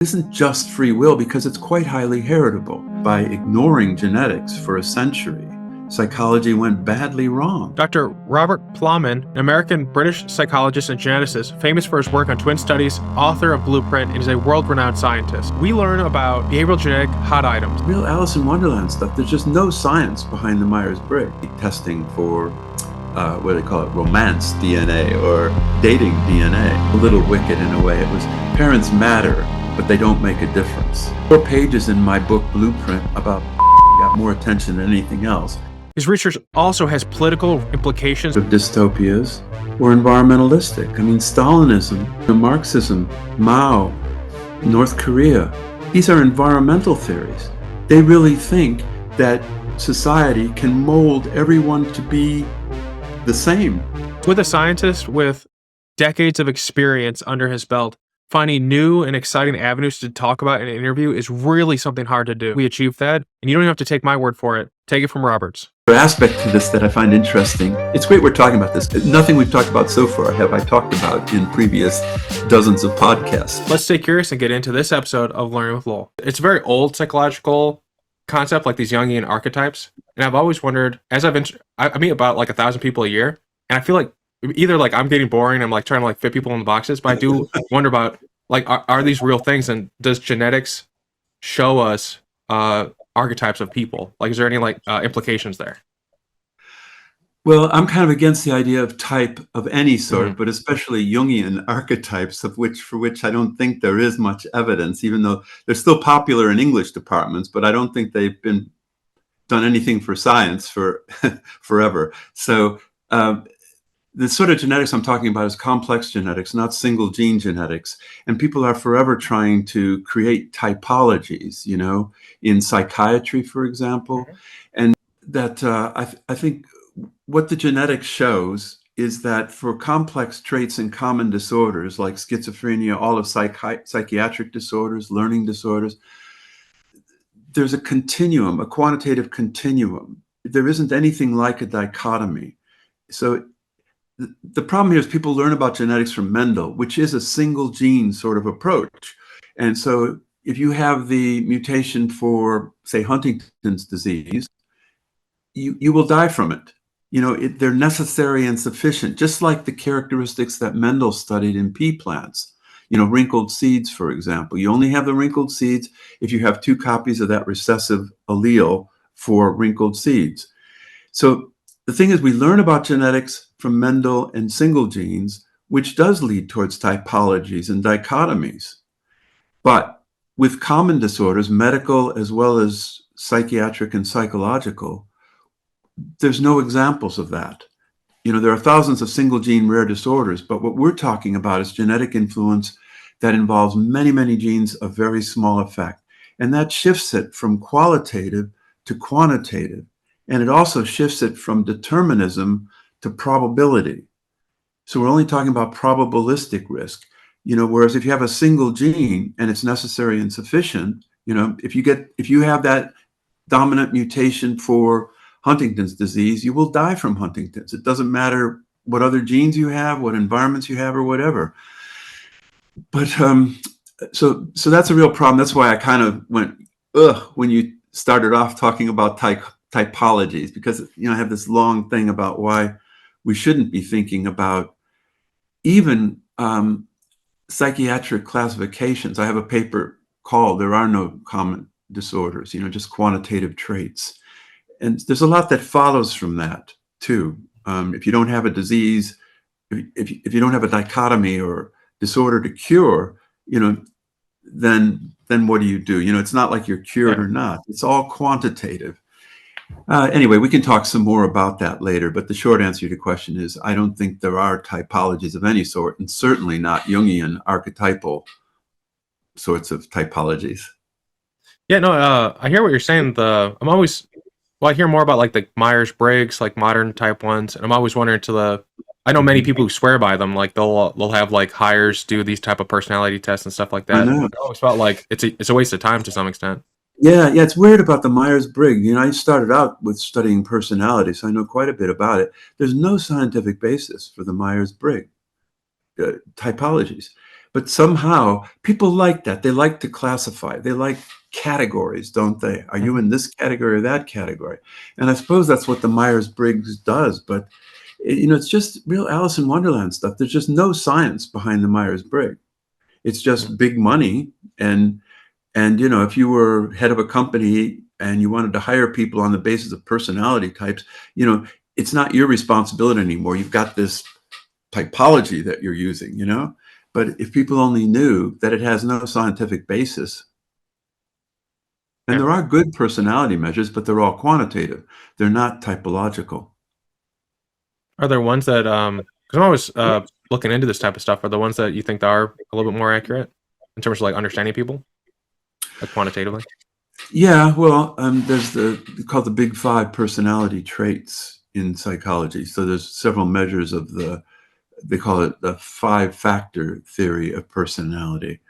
isn't just free will because it's quite highly heritable. By ignoring genetics for a century, psychology went badly wrong. Dr. Robert Plomin, an American-British psychologist and geneticist, famous for his work on twin studies, author of Blueprint, and is a world-renowned scientist. We learn about behavioral genetic hot items. Real Alice in Wonderland stuff. There's just no science behind the Myers-Briggs. Testing for, what do they call it, romance DNA or dating DNA. A little wicked in a way. It was parents matter, but they don't make a difference. 4 pages in my book, Blueprint, about got more attention than anything else. His research also has political implications. Of dystopias or environmentalistic. I mean, Stalinism, Marxism, Mao, North Korea. These are environmental theories. They really think that society can mold everyone to be the same. With a scientist with decades of experience under his belt, finding new and exciting avenues to talk about in an interview is really something hard to do. We achieved that, and you don't even have to take my word for it. Take it from Robert's. The aspect to this that I find interesting, it's great we're talking about this. Nothing we've talked about so far have I talked about in previous dozens of podcasts. Let's stay curious and get into this episode of Learning with Lowell. It's a very old psychological concept, like these Jungian archetypes. And I've always wondered, as I meet about like 1,000 people a year, and I feel like either like I'm getting boring, I'm like trying to like fit people in the boxes, but I do wonder about like, are these real things, and does genetics show us archetypes of people? Like, is there any like implications there? Well, I'm kind of against the idea of type of any sort, but especially Jungian archetypes, for which I don't think there is much evidence, even though they're still popular in English departments, but I don't think they've been done anything for science for forever. So the sort of genetics I'm talking about is complex genetics, not single gene genetics. And people are forever trying to create typologies, you know, in psychiatry, for example. And that I think what the genetics shows is that for complex traits and common disorders like schizophrenia, all of psychiatric disorders, learning disorders, there's a continuum, a quantitative continuum. There isn't anything like a dichotomy. So the problem here is people learn about genetics from Mendel, which is a single gene sort of approach. And so if you have the mutation for, say, Huntington's disease, you will die from it. You know, they're necessary and sufficient, just like the characteristics that Mendel studied in pea plants. You know, wrinkled seeds, for example. You only have the wrinkled seeds if you have 2 copies of that recessive allele for wrinkled seeds. So the thing is, we learn about genetics from Mendel and single genes, which does lead towards typologies and dichotomies. But with common disorders, medical as well as psychiatric and psychological, there's no examples of that. You know, there are thousands of single gene rare disorders, but what we're talking about is genetic influence that involves many, many genes of very small effect. And that shifts it from qualitative to quantitative. And it also shifts it from determinism to probability. So we're only talking about probabilistic risk, you know, whereas if you have a single gene and it's necessary and sufficient, you know, if you have that dominant mutation for Huntington's disease, you will die from Huntington's. It doesn't matter what other genes you have, what environments you have, or whatever. But so that's a real problem. That's why I kind of went, ugh, when you started off talking about typologies, because, you know, I have this long thing about why we shouldn't be thinking about even psychiatric classifications. I have a paper called "There Are No Common Disorders," you know, just quantitative traits. And there's a lot that follows from that too. If you don't have a disease, if you don't have a dichotomy or disorder to cure, you know, then what do? You know, it's not like you're cured or not. It's all quantitative. Anyway, we can talk some more about that later, but the short answer to your question is I don't think there are typologies of any sort, and certainly not Jungian archetypal sorts of typologies. Yeah, no, I hear what you're saying. I hear more about like the Myers-Briggs, like modern type ones, and I'm always wondering I know many people who swear by them, like they'll have like hires do these type of personality tests and stuff like that. I always felt like it's a waste of time to some extent. Yeah, it's weird about the Myers-Briggs. You know, I started out with studying personality, so I know quite a bit about it. There's no scientific basis for the Myers-Briggs typologies. But somehow people like that. They like to classify. They like categories, don't they? Are you in this category or that category? And I suppose that's what the Myers-Briggs does. But it's just real Alice in Wonderland stuff. There's just no science behind the Myers-Briggs. It's just big money. And if you were head of a company and you wanted to hire people on the basis of personality types, it's not your responsibility anymore. You've got this typology that you're using, But if people only knew that it has no scientific basis, and Yeah. there are good personality measures, but they're all quantitative. They're not typological. Are there ones that, because I'm always looking into this type of stuff, are the ones that you think are a little bit more accurate in terms of like understanding people, like quantitatively? Yeah, well, there's called the Big Five personality traits in psychology. So there's several measures of they call it the 5-factor theory of personality.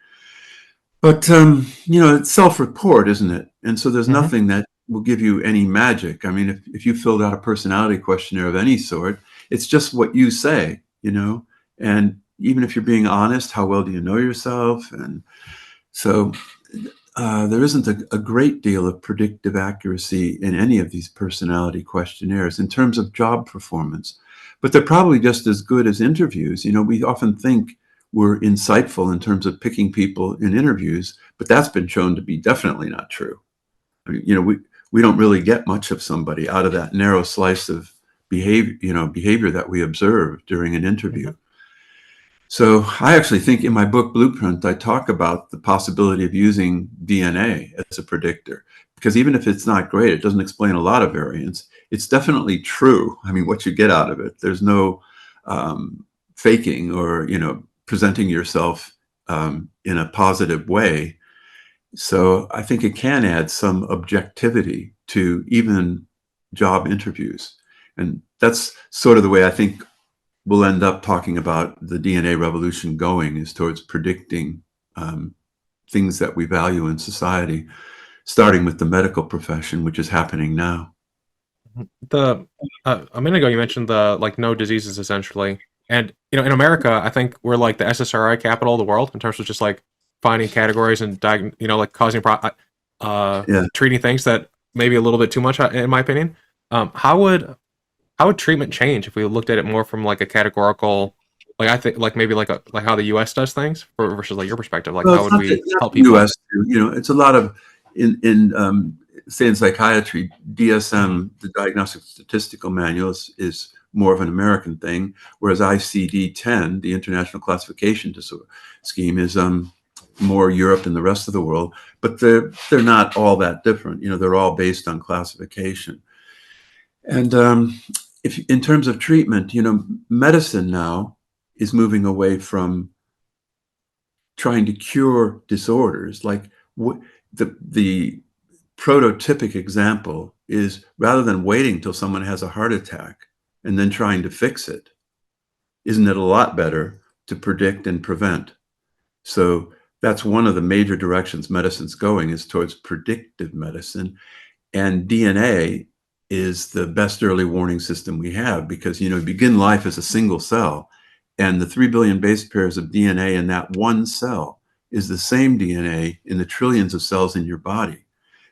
But, it's self-report, isn't it? And so there's nothing that will give you any magic. I mean, if you filled out a personality questionnaire of any sort, it's just what you say, and even if you're being honest, how well do you know yourself? And so there isn't a great deal of predictive accuracy in any of these personality questionnaires in terms of job performance, but they're probably just as good as interviews. We often think we're insightful in terms of picking people in interviews, but that's been shown to be definitely not true. I mean, we don't really get much of somebody out of that narrow slice of behavior that we observe during an interview. So I actually think in my book Blueprint, I talk about the possibility of using DNA as a predictor, because even if it's not great, it doesn't explain a lot of variance. It's definitely true. I mean, what you get out of it, there's no faking or, presenting yourself in a positive way. So I think it can add some objectivity to even job interviews. And that's sort of the way I think we'll end up talking about the DNA revolution going, is towards predicting things that we value in society, starting with the medical profession, which is happening now. A minute ago you mentioned the like no diseases essentially, and in America I think we're like the SSRI capital of the world in terms of just like finding categories and like causing Yeah. treating things that maybe a little bit too much in my opinion. How would treatment change if we looked at it more from like a categorical, like I think like maybe like how the US does things versus like your perspective, like Well, how it's would not we help the people? U.S. too. It's a lot of say in psychiatry, DSM, the Diagnostic Statistical Manual, is more of an American thing, whereas ICD-10, the International Classification Scheme, is more Europe and the rest of the world. But they're not all that different. They're all based on classification. And if in terms of treatment, medicine now is moving away from trying to cure disorders. Like the prototypic example is, rather than waiting till someone has a heart attack and then trying to fix it, isn't it a lot better to predict and prevent? So that's one of the major directions medicine's going, is towards predictive medicine. And DNA is the best early warning system we have, because you begin life as a single cell, and the 3 billion base pairs of DNA in that one cell is the same DNA in the trillions of cells in your body.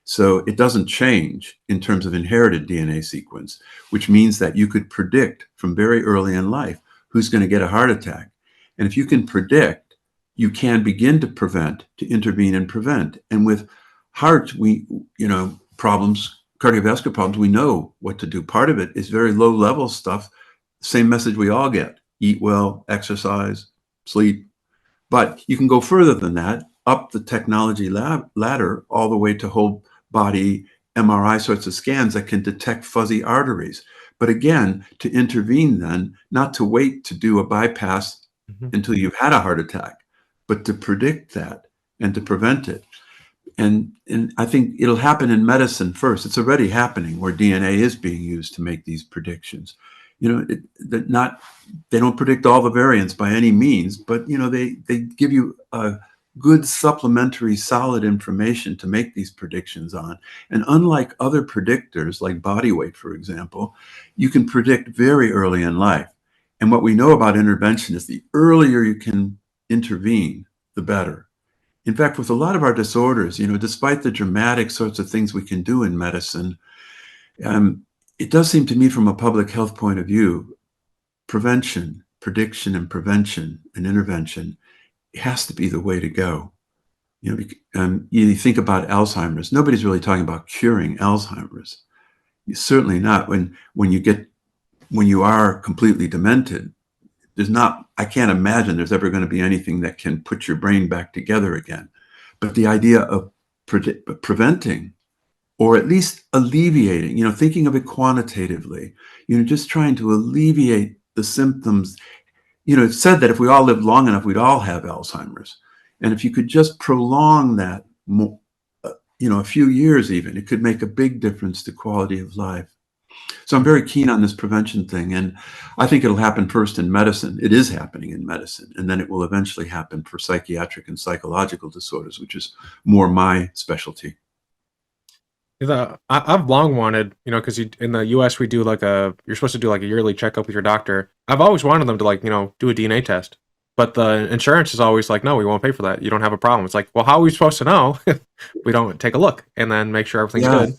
So it doesn't change in terms of inherited DNA sequence, which means that you could predict from very early in life who's going to get a heart attack. And if you can predict, you can begin to prevent, to intervene and prevent. And with heart, problems, cardiovascular problems, we know what to do. Part of it is very low level stuff, same message we all get: eat well, exercise, sleep. But you can go further than that, up the technology ladder, all the way to whole body MRI sorts of scans that can detect fuzzy arteries. But again, to intervene then, not to wait to do a bypass until you've had a heart attack, but to predict that and to prevent it. And I think it'll happen in medicine first. It's already happening, where DNA is being used to make these predictions. They don't predict all the variants by any means, but they give you a good supplementary solid information to make these predictions on. And unlike other predictors like body weight, for example, you can predict very early in life. And what we know about intervention is the earlier you can intervene, the better. In fact, with a lot of our disorders, despite the dramatic sorts of things we can do in medicine, it does seem to me from a public health point of view, prevention, prediction and prevention and intervention has to be the way to go. You think about Alzheimer's. Nobody's really talking about curing Alzheimer's. Certainly not when you are completely demented. I can't imagine there's ever going to be anything that can put your brain back together again. But the idea of preventing, or at least alleviating, thinking of it quantitatively, just trying to alleviate the symptoms. It's said that if we all lived long enough, we'd all have Alzheimer's. And if you could just prolong that, a few years even, it could make a big difference to quality of life. So I'm very keen on this prevention thing. And I think it'll happen first in medicine. It is happening in medicine. And then it will eventually happen for psychiatric and psychological disorders, which is more my specialty. I've long wanted, because in the US we do you're supposed to do like a yearly checkup with your doctor. I've always wanted them to do a DNA test, but the insurance is always like, no, we won't pay for that. You don't have a problem. It's like, well, how are we supposed to know if we don't take a look and then make sure everything's good?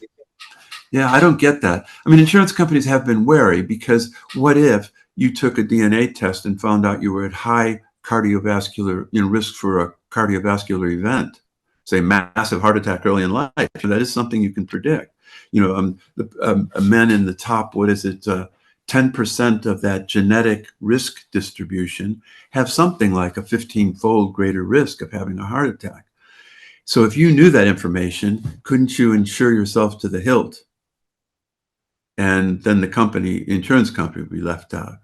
Yeah, I don't get that. I mean, insurance companies have been wary, because what if you took a DNA test and found out you were at high cardiovascular, risk for a cardiovascular event, say massive heart attack early in life? That is something you can predict. Men in the top, 10% of that genetic risk distribution have something like a 15-fold greater risk of having a heart attack. So if you knew that information, couldn't you insure yourself to the hilt? And then the insurance company would be left out.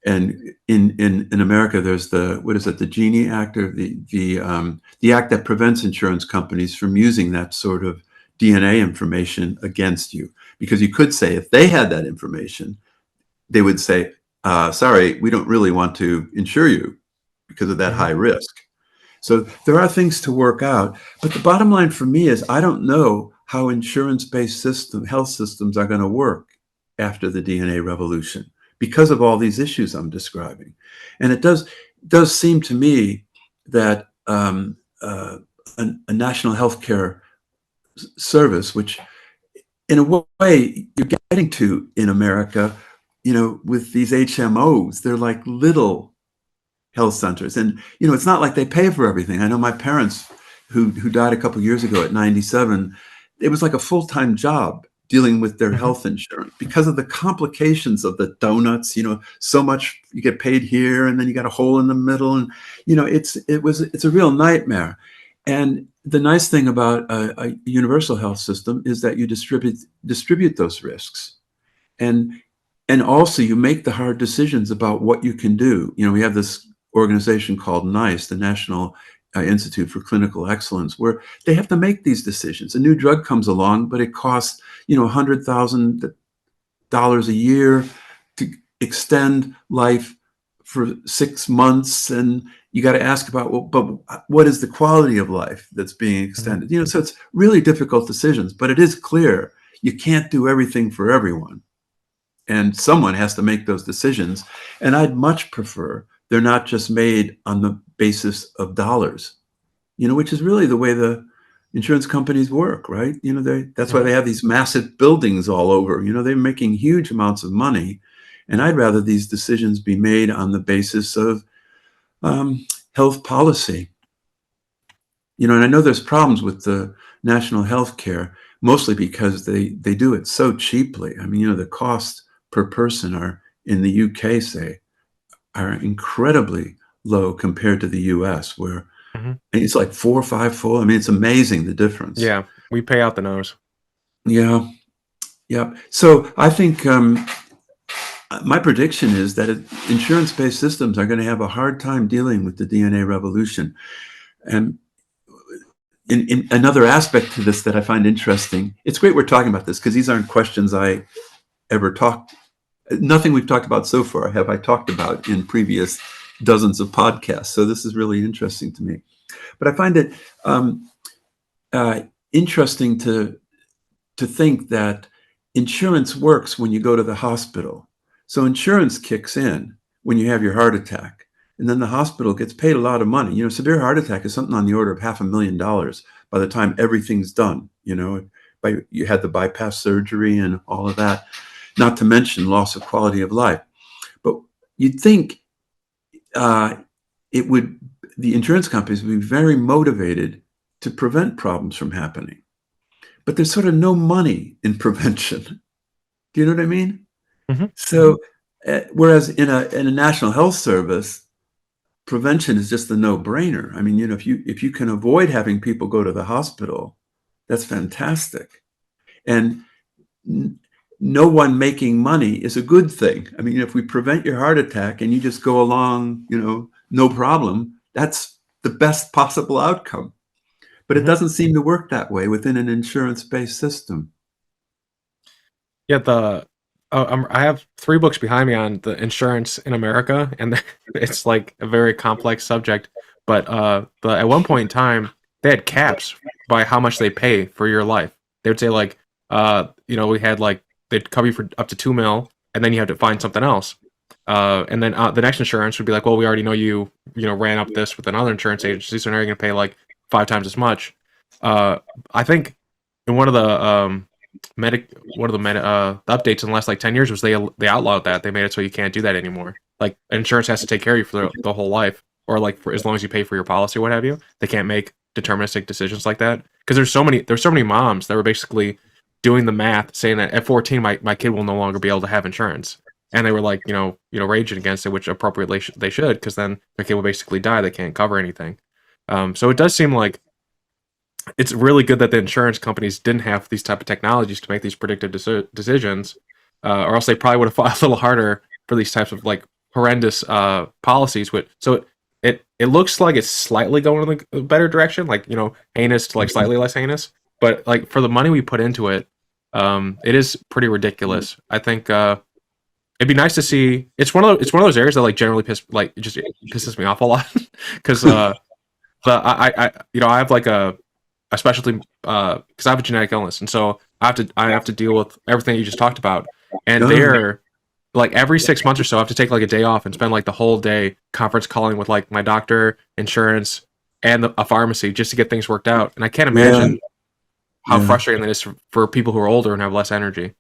And in America, there's the Genie Act, or the act that prevents insurance companies from using that sort of DNA information against you. Because you could say, if they had that information, they would say, sorry, we don't really want to insure you because of that high risk. So there are things to work out. But the bottom line for me is, I don't know how insurance-based health systems are going to work after the DNA revolution, because of all these issues I'm describing. And it does seem to me that a national healthcare service, which in a way you're getting to in America, with these HMOs, they're like little health centers. And, it's not like they pay for everything. I know my parents who died a couple of years ago at 97, it was like a full-time job dealing with their health insurance because of the complications of the donuts. So much you get paid here, and then you got a hole in the middle, and it's a real nightmare. And the nice thing about a universal health system is that you distribute those risks, and also you make the hard decisions about what you can do. We have this organization called NICE, the National Institute for Clinical Excellence, where they have to make these decisions. A new drug comes along, but it costs $100,000 a year to extend life for 6 months, and you got to ask about, well, but what is the quality of life that's being extended? So it's really difficult decisions, but it is clear you can't do everything for everyone, and someone has to make those decisions. And I'd much prefer they're not just made on the basis of dollars, which is really the way the insurance companies work, right? That's why they have these massive buildings all over. They're making huge amounts of money. And I'd rather these decisions be made on the basis of health policy. And I know there's problems with the national health care, mostly because they do it so cheaply. I mean, the costs per person are, in the UK, say, are incredibly low compared to the US, where it's like 4 or 5-fold. I mean, it's amazing, the difference. Yeah, we pay out the nose. Yeah. So I think my prediction is that insurance-based systems are going to have a hard time dealing with the DNA revolution. And in another aspect to this that I find interesting, it's great we're talking about this, because these aren't questions I ever talked. Nothing we've talked about so far have I talked about in previous dozens of podcasts. So this is really interesting to me. But I find it interesting to think that insurance works when you go to the hospital. So insurance kicks in when you have your heart attack. and then the hospital gets paid a lot of money. You know, severe heart attack is something on the order of $500,000 by the time everything's done. You know, you had the bypass surgery and all of that, not to mention loss of quality of life. But you'd think the insurance companies would be very motivated to prevent problems from happening. But there's sort of no money in prevention. Do you know what I mean? Mm-hmm. So, whereas in a national health service, prevention is just a no-brainer. I mean, you know, if you can avoid having people go to the hospital, that's fantastic. And no one making money is a good thing. I mean, if we prevent your heart attack and you just go along, you know, no problem, that's the best possible outcome. But it doesn't seem to work that way within an insurance-based system. Yeah, I have 3 books behind me on the insurance in America, and it's like a very complex subject. But at one point in time, they had caps by how much they pay for your life. They would say like, you know, we had like they'd cover you for up to 2 mil, and then you had to find something else. And then the next insurance would be like, well, we already know you know, ran up this with another insurance agency, so now you're going to pay like 5 times as much. I think in one of the the updates in the last like 10 years was they outlawed that. They made it so you can't do that anymore. Like insurance has to take care of you for the whole life, or like for as long as you pay for your policy or what have you. They can't make deterministic decisions like that, because there's so many moms that were basically doing the math saying that at 14 my kid will no longer be able to have insurance, and they were like, you know, raging against it, which appropriately they should, because then their kid will basically die. They can't cover anything. So it does seem like it's really good that the insurance companies didn't have these type of technologies to make these predictive decisions, or else they probably would have fought a little harder for these types of like horrendous policies. So it looks like it's slightly going in a better direction, like, you know, heinous to like slightly less heinous. But like for the money we put into it, it is pretty ridiculous. I think it'd be nice to see. It's one of those areas that like generally pisses me off a lot, because I you know, I have like a specialty because I have a genetic illness, and so I have to deal with everything you just talked about. And they're like every 6 months or so, I have to take like a day off and spend like the whole day conference calling with like my doctor, insurance, and a pharmacy just to get things worked out. And I can't imagine how frustrating that is for people who are older and have less energy.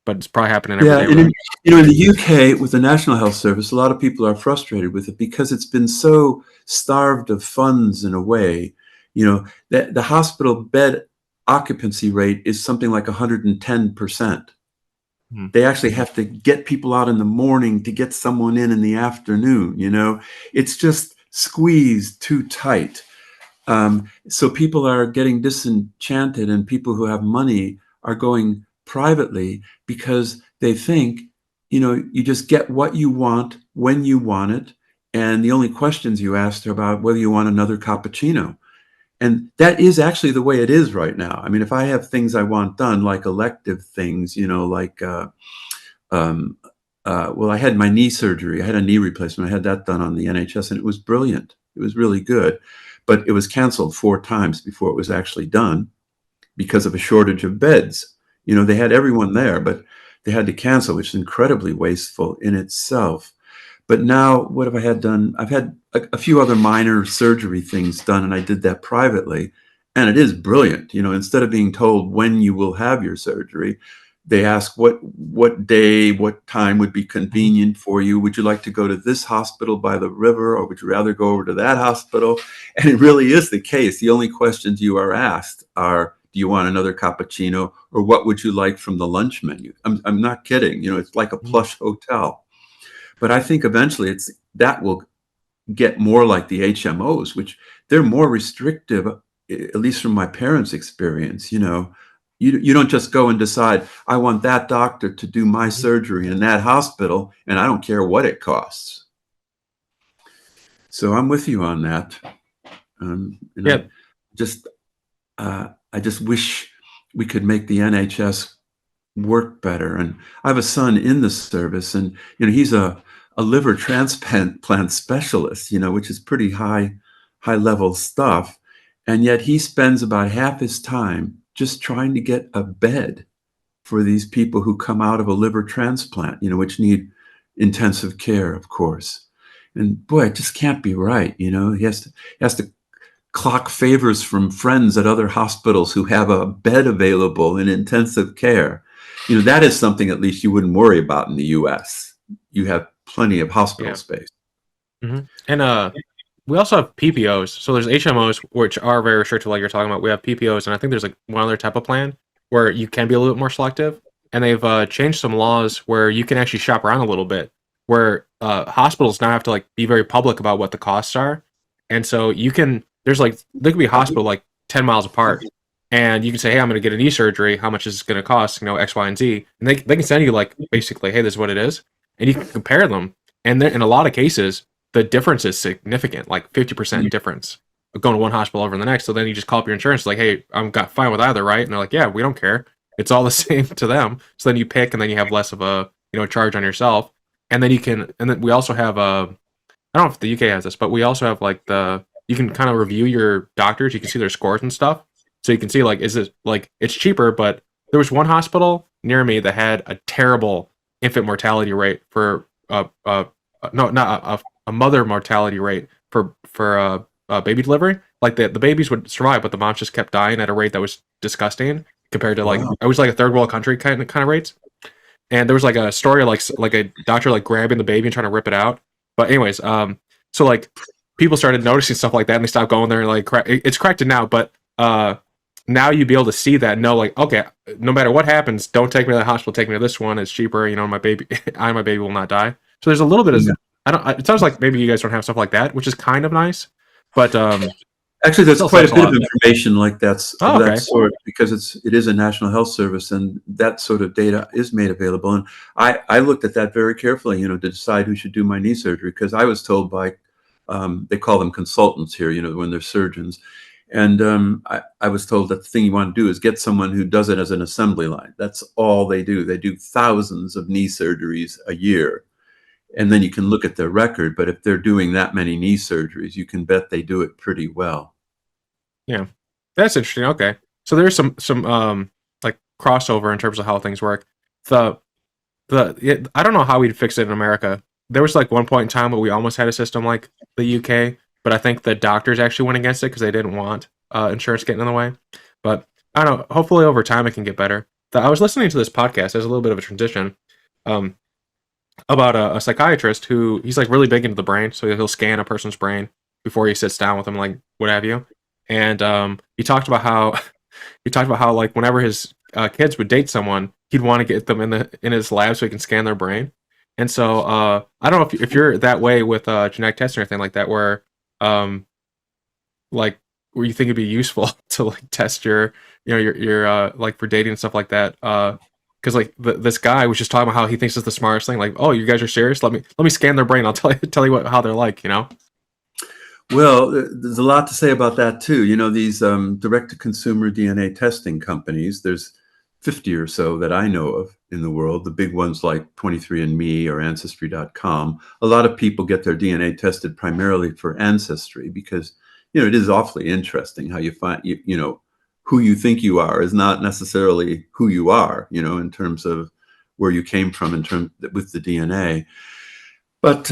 But it's probably happening every day. And you know, in the UK with the National Health Service, a lot of people are frustrated with it because it's been so starved of funds in a way. You know, that the hospital bed occupancy rate is something like 110%. They actually have to get people out in the morning to get someone in the afternoon. You know, it's just squeezed too tight. So people are getting disenchanted, and people who have money are going privately because they think, you know, you just get what you want when you want it. And the only questions you asked are about whether you want another cappuccino. And that is actually the way it is right now. I mean, if I have things I want done, like elective things, you know, like, well, I had my knee surgery. I had a knee replacement. I had that done on the NHS, and it was brilliant. It was really good. But it was canceled 4 times before it was actually done because of a shortage of beds. You know, they had everyone there, but they had to cancel, which is incredibly wasteful in itself. But now, what have I had done? I've had a few other minor surgery things done, and I did that privately. And it is brilliant. You know, instead of being told when you will have your surgery, they ask what day, what time would be convenient for you. Would you like to go to this hospital by the river, or would you rather go over to that hospital? And it really is the case. The only questions you are asked are, do you want another cappuccino, or what would you like from the lunch menu? I'm not kidding. You know, it's like a plush hotel. But I think eventually that will get more like the HMOs, which they're more restrictive, at least from my parents' experience. You know, you don't just go and decide, I want that doctor to do my surgery in that hospital, and I don't care what it costs. So I'm with you on that. I just wish we could make the NHS work better. And I have a son in the service, and you know, he's a liver transplant specialist, you know, which is pretty high level stuff. And yet he spends about half his time just trying to get a bed for these people who come out of a liver transplant, you know, which need intensive care, of course. And boy, it just can't be right. He has to clock favors from friends at other hospitals who have a bed available in intensive care. That is something at least you wouldn't worry about in the US. You have plenty of hospital Yeah. space. And we also have PPOs. So there's HMOs, which are very restrictive, like you're talking about. We have PPOs, and I think there's like one other type of plan where you can be a little bit more selective. And they've changed some laws where you can actually shop around a little bit, where hospitals now have to like be very public about what the costs are. And so there could be a hospital like 10 miles apart, and you can say, hey, I'm going to get a knee surgery. How much is this going to cost? X, Y, and Z. And they can send you like basically, hey, this is what it is. And you can compare them. And in a lot of cases, the difference is significant, like 50% difference of going to one hospital over the next. So then you just call up your insurance, like, hey, I'm got fine with either, right? And they're like, yeah, we don't care. It's all the same to them. So then you pick, and then you have less of a charge on yourself. And then we also have I don't know if the UK has this, but we also have like you can kind of review your doctors. You can see their scores and stuff. So you can see like, is it like it's cheaper, but there was one hospital near me that had a terrible infant mortality rate for a mother mortality rate for baby delivery. Like the babies would survive, but the moms just kept dying at a rate that was disgusting compared to like it was like a third world country kind of rates. And there was like a story like a doctor like grabbing the baby and trying to rip it out. But anyways, so like people started noticing stuff like that, and they stopped going there and like it's corrected now, but now you'd be able to see that and know like, okay, no matter what happens, don't take me to the hospital, take me to this one. It's cheaper, my baby my baby will not die. So there's a little bit of it sounds like maybe you guys don't have stuff like that, which is kind of nice. But actually, there's quite a bit of information like that sort, because it is a National Health Service, and that sort of data is made available. And I looked at that very carefully, to decide who should do my knee surgery, because I was told by they call them consultants here, when they're surgeons. And I was told that the thing you want to do is get someone who does it as an assembly line. That's all they do. They do thousands of knee surgeries a year. And then you can look at their record. But if they're doing that many knee surgeries, you can bet they do it pretty well. Yeah, that's interesting. Okay. So there's some like crossover in terms of how things work. I don't know how we'd fix it in America. There was like one point in time where we almost had a system like the UK, but I think the doctors actually went against it because they didn't want insurance getting in the way. But I don't know. Hopefully over time it can get better. I was listening to this podcast as a little bit of a transition about a psychiatrist who he's like really big into the brain. So he'll scan a person's brain before he sits down with them, like what have you. And he talked about how like whenever his kids would date someone, he'd want to get them in his lab so he can scan their brain. And so I don't know if you're that way with genetic testing or anything like that, where like where you think it'd be useful to like test your like for dating and stuff like that. Because like this guy was just talking about how he thinks it's the smartest thing. Like, oh, you guys are serious? Let me scan their brain. I'll tell you how they're like. Well, there's a lot to say about that too. These direct-to-consumer DNA testing companies, there's 50 or so that I know of in the world. The big ones like 23andMe or Ancestry.com. A lot of people get their DNA tested primarily for ancestry because, it is awfully interesting how you find, who you think you are is not necessarily who you are, in terms of where you came from with the DNA. But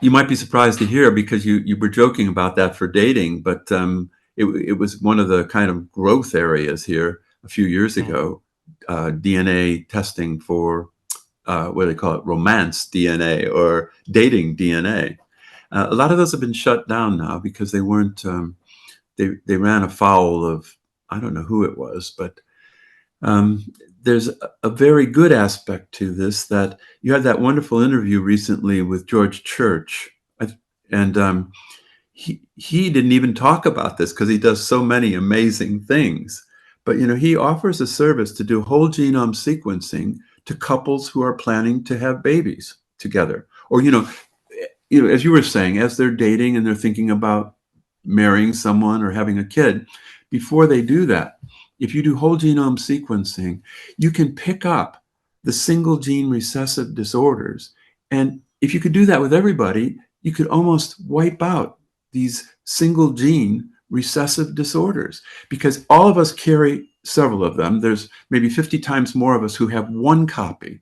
you might be surprised to hear, because you were joking about that for dating, but it was one of the kind of growth areas here a few years ago, DNA testing for what do they call it, romance DNA or dating DNA. A lot of those have been shut down now because they weren't, they ran afoul of, I don't know who it was, but there's a very good aspect to this, that you had that wonderful interview recently with George Church, and he didn't even talk about this because he does so many amazing things. But he offers a service to do whole genome sequencing to couples who are planning to have babies together, or as you were saying, as they're dating and they're thinking about marrying someone or having a kid. Before they do that, if you do whole genome sequencing, you can pick up the single gene recessive disorders. And if you could do that with everybody, you could almost wipe out these single gene recessive disorders, because all of us carry several of them. There's maybe 50 times more of us who have one copy,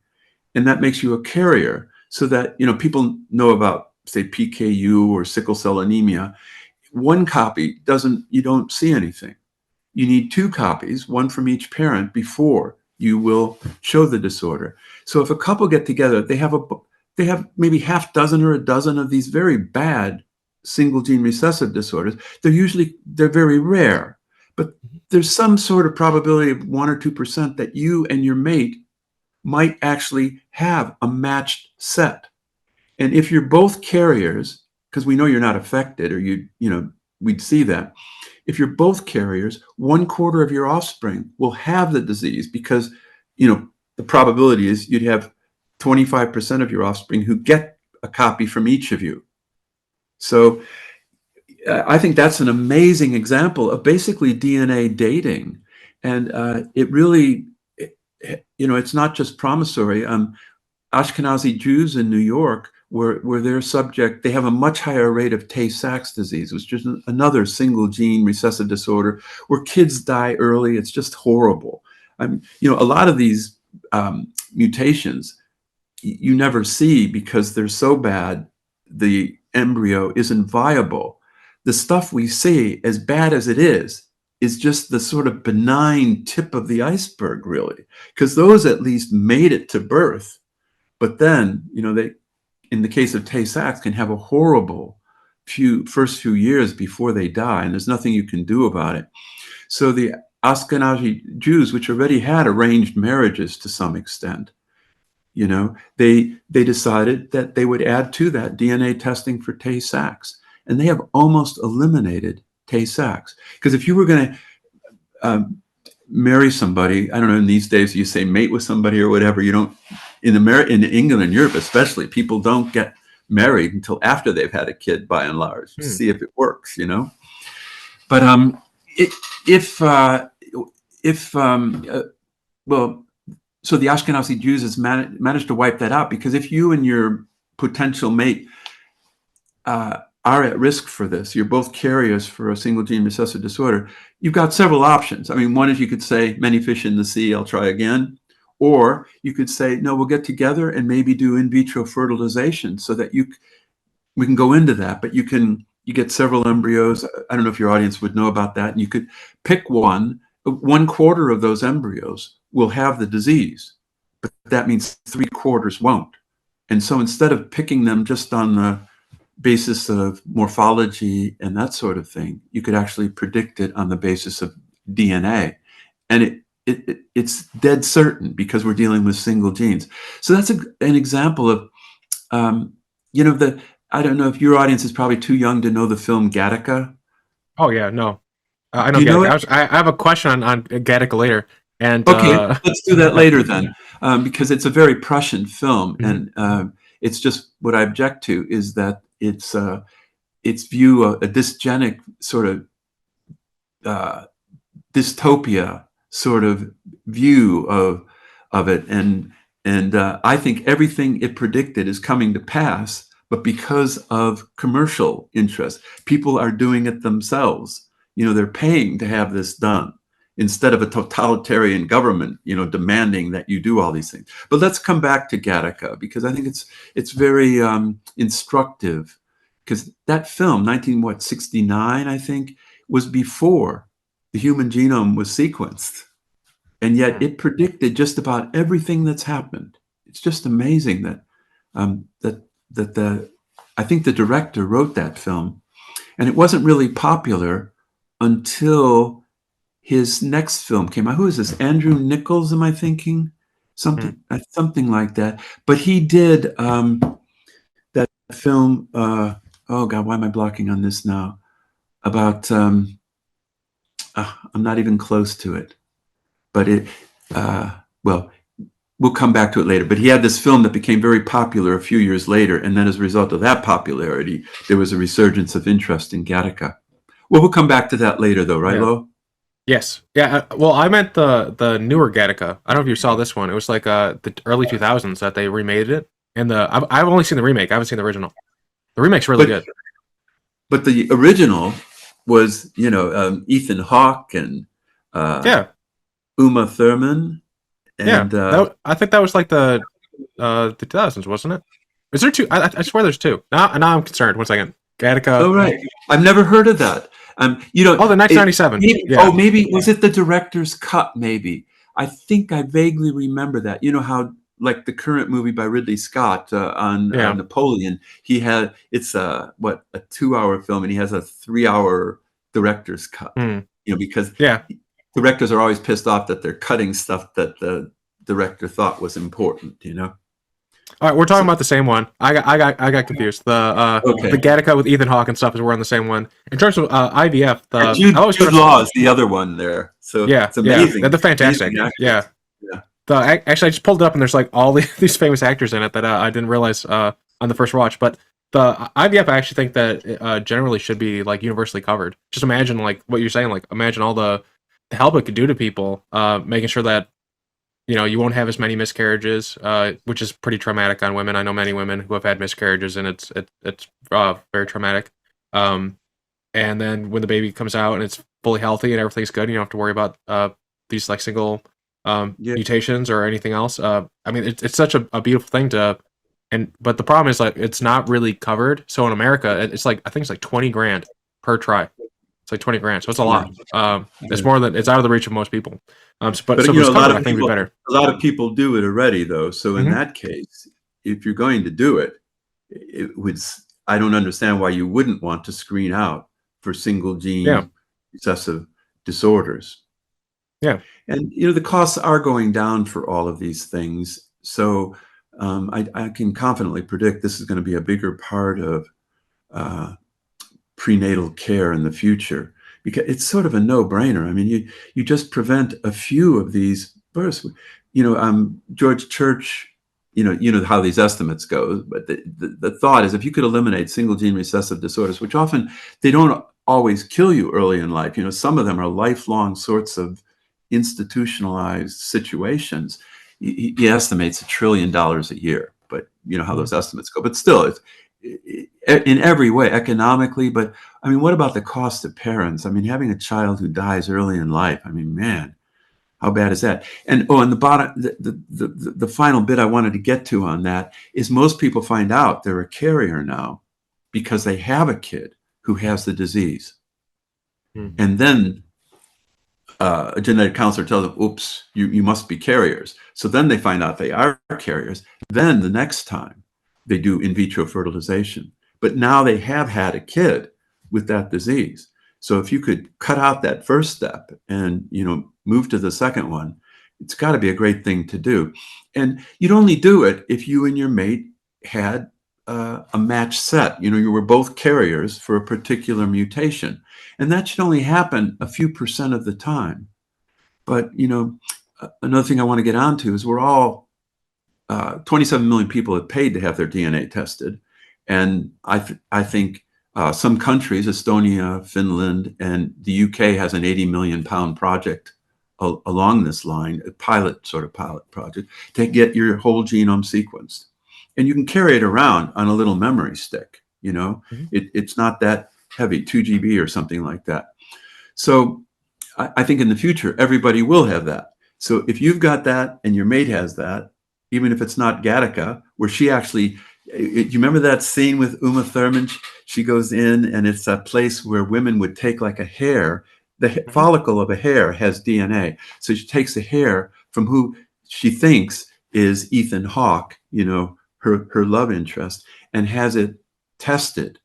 and that makes you a carrier, so that people know about say PKU or sickle cell anemia, one copy you don't see anything. You need 2 copies, one from each parent, before you will show the disorder. So if a couple get together, they have maybe half dozen or a dozen of these very bad single gene recessive disorders. They're very rare, but there's some sort of probability of 1 or 2% that you and your mate might actually have a matched set. And if you're both carriers, because we know you're not affected, or we'd see that. If you're both carriers, 1/4 of your offspring will have the disease, because, the probability is you'd have 25% of your offspring who get a copy from each of you. So I think that's an amazing example of basically DNA dating. And it really, it's not just promissory. Ashkenazi Jews in New York, where their subject, they have a much higher rate of Tay-Sachs disease, which is another single gene recessive disorder where kids die early. It's just horrible. A lot of these mutations you never see because they're so bad, the embryo isn't viable. The stuff we see, as bad as it is just the sort of benign tip of the iceberg, really, because those at least made it to birth. But then, they, in the case of Tay-Sachs, can have a horrible first few years before they die, and there's nothing you can do about it. So the Ashkenazi Jews, which already had arranged marriages to some extent, they decided that they would add to that DNA testing for Tay-Sachs, and they have almost eliminated Tay-Sachs. Because if you were going to marry somebody, I don't know, in these days you say mate with somebody or whatever, you don't, in England and Europe especially, people don't get married until after they've had a kid, by and large, to see if it works, But so the Ashkenazi Jews has managed to wipe that out, because if you and your potential mate are at risk for this, you're both carriers for a single gene recessive disorder, you've got several options. One is you could say, many fish in the sea, I'll try again. Or you could say, no, we'll get together and maybe do in vitro fertilization, so that we can go into that, but you get several embryos. I don't know if your audience would know about that. And you could pick 1/4 of those embryos will have the disease, but that means 3/4 won't. And so instead of picking them just on the basis of morphology and that sort of thing, you could actually predict it on the basis of DNA. And it's dead certain, because we're dealing with single genes. So that's an example of, I don't know if your audience is probably too young to know the film Gattaca. Oh yeah, no, I know. Do you know Gattaca. it? I have a question on Gattaca later. And Okay, let's do that later then, because it's a very prescient film, and it's just what I object to is that its view a dysgenic sort of dystopia sort of view of it, and I think everything it predicted is coming to pass, but because of commercial interest, people are doing it themselves. They're paying to have this done, instead of a totalitarian government, demanding that you do all these things. But let's come back to Gattaca, because I think it's very instructive, because that film, 1969, I think, was before the human genome was sequenced, and yet it predicted just about everything that's happened. It's just amazing that I think the director wrote that film, and it wasn't really popular until his next film came out. Who is this? Andrew Nichols, am I thinking? Something like that. But he did that film. Oh God, why am I blocking on this now? About I'm not even close to it. But well, we'll come back to it later. But he had this film that became very popular a few years later, and then as a result of that popularity, there was a resurgence of interest in Gattaca. Well, we'll come back to that later, though, right, Lo? Yes. Yeah. Well, I meant the newer Gattaca. I don't know if you saw this one. It was like the early 2000s that they remade it, and I've only seen the remake. I haven't seen the original. The remake's really good. But the original was, Ethan Hawke and Uma Thurman. And, I think that was like the 2000s, wasn't it? Is there two? I swear there's two. Now I'm concerned. 1 second. Gattaca. Oh, right. I've never heard of that. Oh, the next 97. Yeah. Oh, maybe was it the director's cut? Maybe. I think I vaguely remember that. You know how, like the current movie by Ridley Scott on Napoleon, it's a 2-hour film, and he has a 3-hour director's cut. Because directors are always pissed off that they're cutting stuff that the director thought was important. All right, we're talking about the same one. I got confused. The Gattaca with Ethan Hawke and stuff is we're on the same one. In terms of IVF, Jude Law is the other one there. So it's amazing. They're fantastic. Actually, I just pulled it up, and there's like all these famous actors in it that I didn't realize on the first watch. But the IVF, I actually think that generally should be like universally covered. Just imagine like what you're saying. Like imagine all the help it could do to people, making sure that you won't have as many miscarriages, which is pretty traumatic on women. I know many women who have had miscarriages, and it's very traumatic. And then when the baby comes out and it's fully healthy and everything's good, you don't have to worry about these like single mutations or anything else. I mean, it's such a beautiful thing but the problem is like it's not really covered. So in America, it's like I think it's like $20,000 per try. It's like $20,000, so it's a lot. It's more than it's out of the reach of most people. But a lot of people do it already, though. So in that case, if you're going to do it, I don't understand why you wouldn't want to screen out for single gene recessive disorders. Yeah, and the costs are going down for all of these things. So I can confidently predict this is going to be a bigger part of prenatal care in the future, because it's sort of a no-brainer. I mean, you just prevent a few of these births. George Church, you know how these estimates go, but the thought is if you could eliminate single gene recessive disorders, which often they don't always kill you early in life. Some of them are lifelong sorts of institutionalized situations. He estimates $1 trillion a year, but you know how those estimates go. But still, it's in every way, economically, but I mean, what about the cost of parents? I mean, having a child who dies early in life, I mean, man, how bad is that? And the bottom, the final bit I wanted to get to on that is most people find out they're a carrier now because they have a kid who has the disease. And then a genetic counselor tells them, oops, you must be carriers. So then they find out they are carriers. Then the next time they do in vitro fertilization. But now they have had a kid with that disease. So if you could cut out that first step and, move to the second one, it's got to be a great thing to do. And you'd only do it if you and your mate had a match set. You were both carriers for a particular mutation. And that should only happen a few % of the time. But, another thing I want to get onto is we're all 27 million people have paid to have their DNA tested. And I think some countries, Estonia, Finland, and the UK has an 80 million pound project along this line, a pilot project, to get your whole genome sequenced. And you can carry it around on a little memory stick. It's not that heavy, 2 GB or something like that. So I think in the future, everybody will have that. So if you've got that and your mate has that, even if it's not Gattaca, where she actually, you remember that scene with Uma Thurman? She goes in and it's a place where women would take like a hair. The follicle of a hair has DNA. So she takes a hair from who she thinks is Ethan Hawke, her love interest, and has it tested.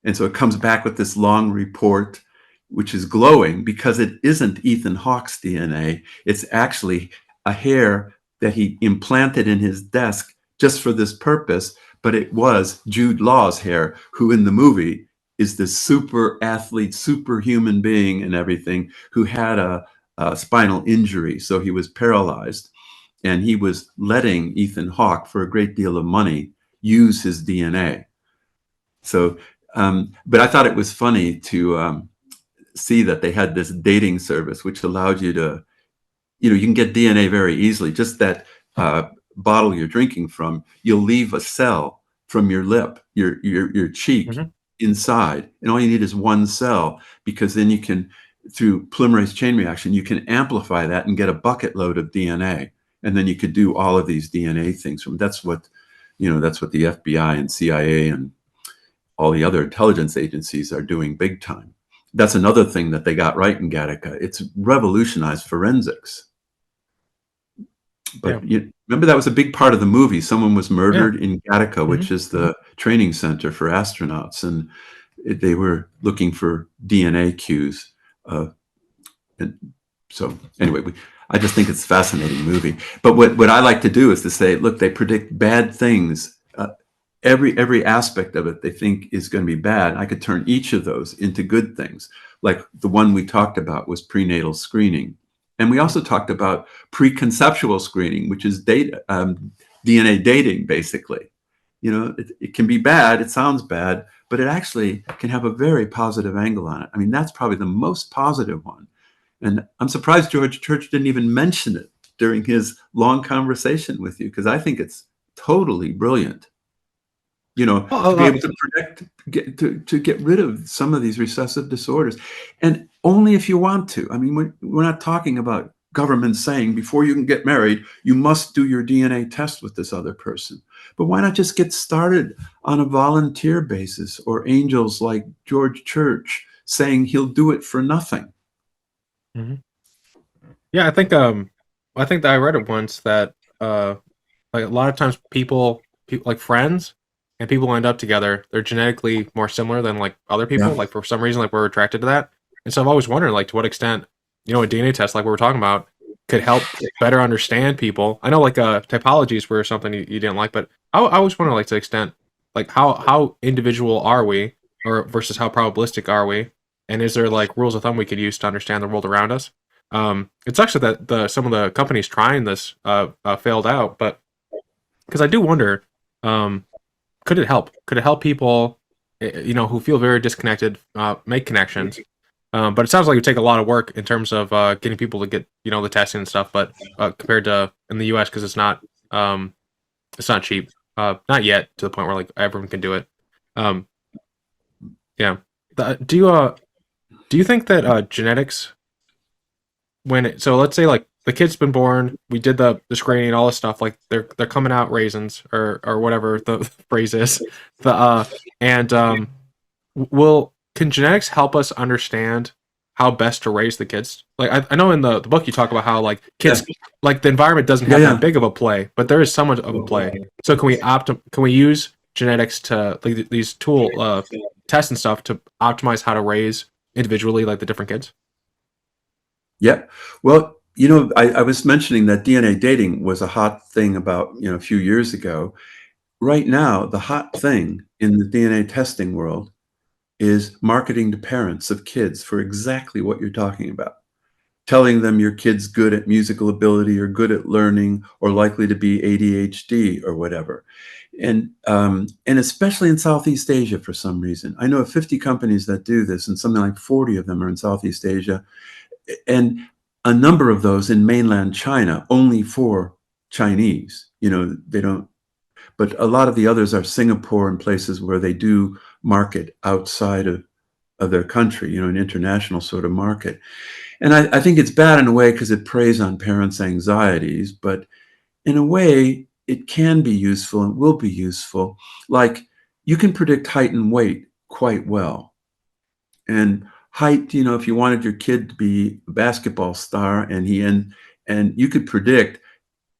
And so it comes back with this long report, which is glowing because it isn't Ethan Hawke's DNA. It's actually a hair that he implanted in his desk just for this purpose, but it was Jude Law's hair, who in the movie is this super athlete, superhuman being and everything, who had a spinal injury. So he was paralyzed, and he was letting Ethan Hawke, for a great deal of money, use his DNA. So, but I thought it was funny to see that they had this dating service, which allowed you to, you can get DNA very easily. Just that bottle you're drinking from, you'll leave a cell from your lip, your cheek inside, and all you need is one cell, because then you can, through polymerase chain reaction, you can amplify that and get a bucket load of DNA, and then you could do all of these DNA things from. That's what That's what the FBI and CIA and all the other intelligence agencies are doing big time. That's another thing that they got right in Gattaca. It's revolutionized forensics. But remember, that was a big part of the movie. Someone was murdered in Gattaca, which is the training center for astronauts, and they were looking for DNA cues. And so anyway, I just think it's a fascinating movie. But what I like to do is to say, look, they predict bad things. Every aspect of it they think is going to be bad. I could turn each of those into good things. Like the one we talked about was prenatal screening. And we also talked about preconceptual screening, which is DNA dating, basically. It can be bad, it sounds bad, but it actually can have a very positive angle on it. I mean, that's probably the most positive one. And I'm surprised George Church didn't even mention it during his long conversation with you, because I think it's totally brilliant. To be able to predict, to get rid of some of these recessive disorders, and only if you want to. I mean, we're not talking about government saying before you can get married, you must do your DNA test with this other person. But why not just get started on a volunteer basis, or angels like George Church saying he'll do it for nothing? Mm-hmm. Yeah, I think that I read it once that like a lot of times people like friends. And people end up together, they're genetically more similar than like other people. Yeah. Like for some reason, like we're attracted to that. And so I've always wondered, like, to what extent, a DNA test like we were talking about could help better understand people. I know like typologies were something you didn't like, but I always wonder, like, to the extent, like how individual are we, or versus how probabilistic are we? And is there like rules of thumb we could use to understand the world around us? It's actually that some of the companies trying this failed out, but because I do wonder, could it help? Could it help people, who feel very disconnected, make connections? But it sounds like it would take a lot of work in terms of getting people to get, the testing and stuff. But compared to in the U.S., because it's not cheap, not yet to the point where like everyone can do it. Do you think that genetics, so let's say like the kid's been born, we did the screening, all this stuff, like they're coming out raisins or whatever the phrase is. Can genetics help us understand how best to raise the kids? Like I know in the book you talk about how like kids, like the environment doesn't have that big of a play, but there is somewhat of a play. So can we use genetics to like these tool tests and stuff to optimize how to raise individually like the different kids? Yeah. Well, I was mentioning that DNA dating was a hot thing about, a few years ago. Right now, the hot thing in the DNA testing world is marketing to parents of kids for exactly what you're talking about. Telling them your kid's good at musical ability or good at learning or likely to be ADHD or whatever. And especially in Southeast Asia for some reason. I know of 50 companies that do this, and something like 40 of them are in Southeast Asia. And a number of those in mainland China, only for Chinese. They don't, but a lot of the others are Singapore and places where they do market outside of their country, an international sort of market. And I think it's bad in a way because it preys on parents' anxieties, but in a way it can be useful and will be useful. Like you can predict height and weight quite well. And height, if you wanted your kid to be a basketball star and you could predict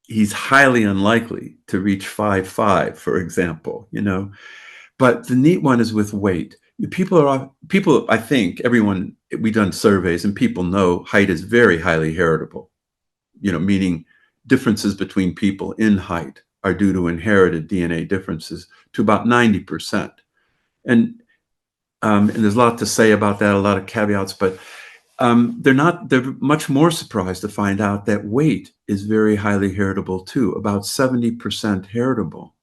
he's highly unlikely to reach 5'5", for example, But the neat one is with weight. People, I think we've done surveys and people know height is very highly heritable, meaning differences between people in height are due to inherited DNA differences to about 90%. And there's a lot to say about that, a lot of caveats, but they're much more surprised to find out that weight is very highly heritable too, about 70% heritable,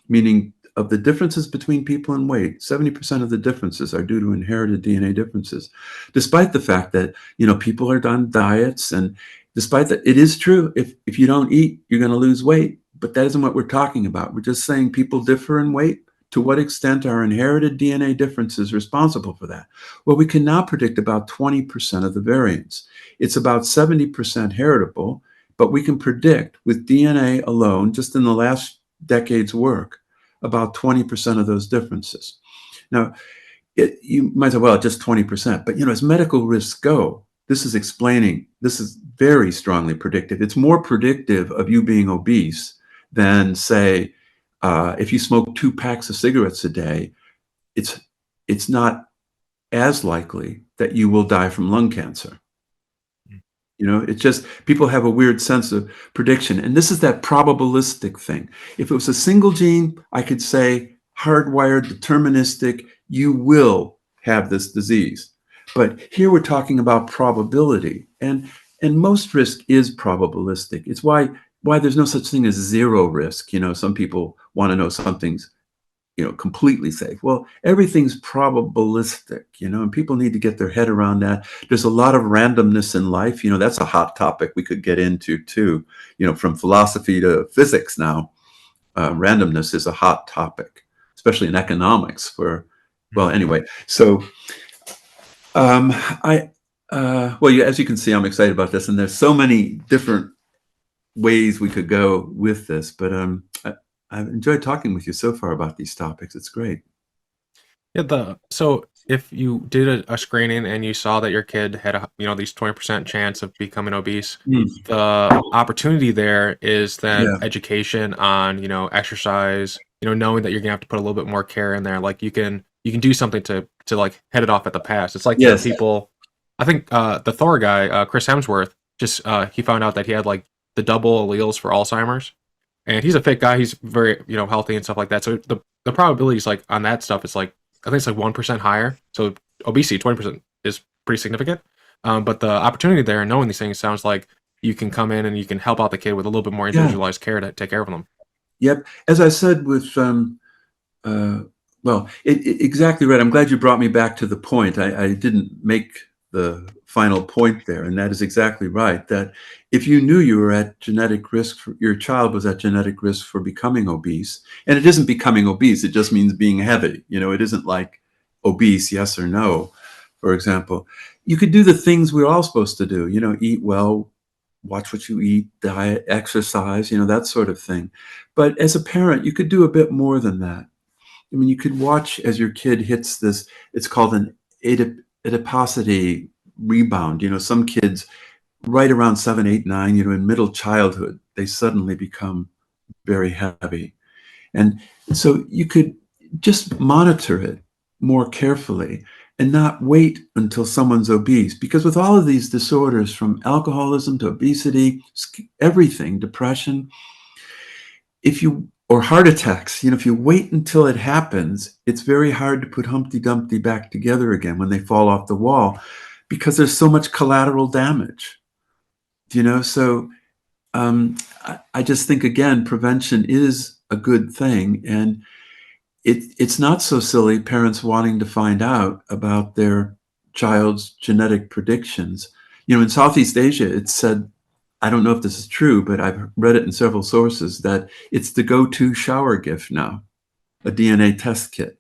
meaning of the differences between people in weight, 70% of the differences are due to inherited DNA differences, despite the fact that, people are on diets, and despite that, it is true, if you don't eat, you're going to lose weight, but that isn't what we're talking about. We're just saying people differ in weight. To what extent are inherited DNA differences responsible for that? Well, we can now predict about 20% of the variance. It's about 70% heritable, but we can predict with DNA alone, just in the last decades work, about 20% of those differences. Now, you might say, well, just 20%, but as medical risks go, this is very strongly predictive. It's more predictive of you being obese than, say, if you smoke 2 packs of cigarettes a day, it's not as likely that you will die from lung cancer. It's just people have a weird sense of prediction. And this is that probabilistic thing. If it was a single gene, I could say hardwired, deterministic, you will have this disease. But here we're talking about probability. And most risk is probabilistic. It's why there's no such thing as zero risk. Some people want to know something's completely safe. Well, everything's probabilistic, and people need to get their head around that. There's a lot of randomness in life. That's a hot topic we could get into too, from philosophy to physics now. Randomness is a hot topic, especially in economics anyway. So as you can see, I'm excited about this, and there's so many different ways we could go with this, but I've enjoyed talking with you so far about these topics. It's great. Yeah. So if you did a screening and you saw that your kid had these 20% chance of becoming obese, the opportunity there is then education on exercise. Knowing that you're gonna have to put a little bit more care in there. Like you can do something to like head it off at the pass. It's like the people. I think the Thor guy, Chris Hemsworth, just he found out that he had like the double alleles for Alzheimer's. And he's a fit guy. He's very, healthy and stuff like that. So the probabilities like on that stuff is like, I think it's like 1% higher. So obesity, 20% is pretty significant. But the opportunity there and knowing these things sounds like you can come in and you can help out the kid with a little bit more individualized care to take care of them. Yep. As I said with, exactly right. I'm glad you brought me back to the point. I didn't make the final point there, and that is exactly right, that if you knew you were at genetic risk, your child was at genetic risk for becoming obese, and it isn't becoming obese, it just means being heavy. It isn't like obese, yes or no, for example. You could do the things we're all supposed to do, eat well, watch what you eat, diet, exercise, that sort of thing. But as a parent, you could do a bit more than that. I mean, you could watch as your kid hits this, it's called an adiposity rebound. Some kids right around 7, 8, 9, in middle childhood, they suddenly become very heavy. And so you could just monitor it more carefully and not wait until someone's obese. Because with all of these disorders, from alcoholism to obesity, everything, depression, or heart attacks, if you wait until it happens, it's very hard to put Humpty Dumpty back together again when they fall off the wall, because there's so much collateral damage. So I just think, again, prevention is a good thing, and it's not so silly, parents wanting to find out about their child's genetic predictions. In Southeast Asia, it's said, I don't know if this is true, but I've read it in several sources, that it's the go-to shower gift now, a DNA test kit.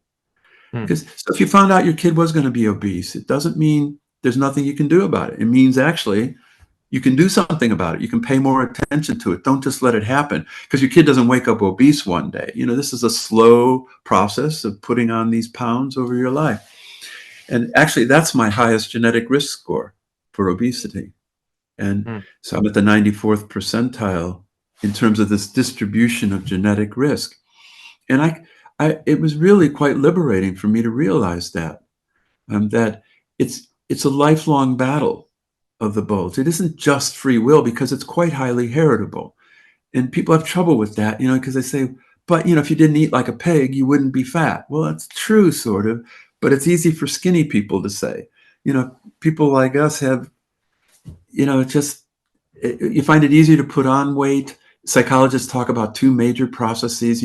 Because so if you found out your kid was going to be obese, it doesn't mean there's nothing you can do about it. It means actually you can do something about it. You can pay more attention to it. Don't just let it happen, because your kid doesn't wake up obese one day. This is a slow process of putting on these pounds over your life. And actually, that's my highest genetic risk score for obesity. And so I'm at the 94th percentile in terms of this distribution of genetic risk. And it was really quite liberating for me to realize that it's a lifelong battle of the both. It isn't just free will, because it's quite highly heritable. And people have trouble with that, because they say, but, if you didn't eat like a pig, you wouldn't be fat. Well, that's true, sort of, but it's easy for skinny people to say. People like us have, you find it easier to put on weight. Psychologists talk about 2 major processes,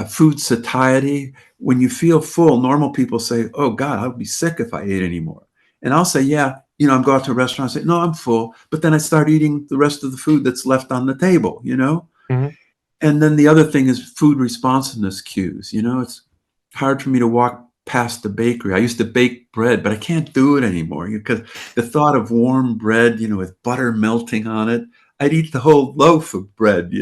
food satiety. When you feel full, normal people say, oh God, I would be sick if I ate anymore. And I'll say, yeah, I'm go out to a restaurant and say, no, I'm full. But then I start eating the rest of the food that's left on the table, And then the other thing is food responsiveness cues. It's hard for me to walk past the bakery. I used to bake bread, but I can't do it anymore, because the thought of warm bread, with butter melting on it, I'd eat the whole loaf of bread,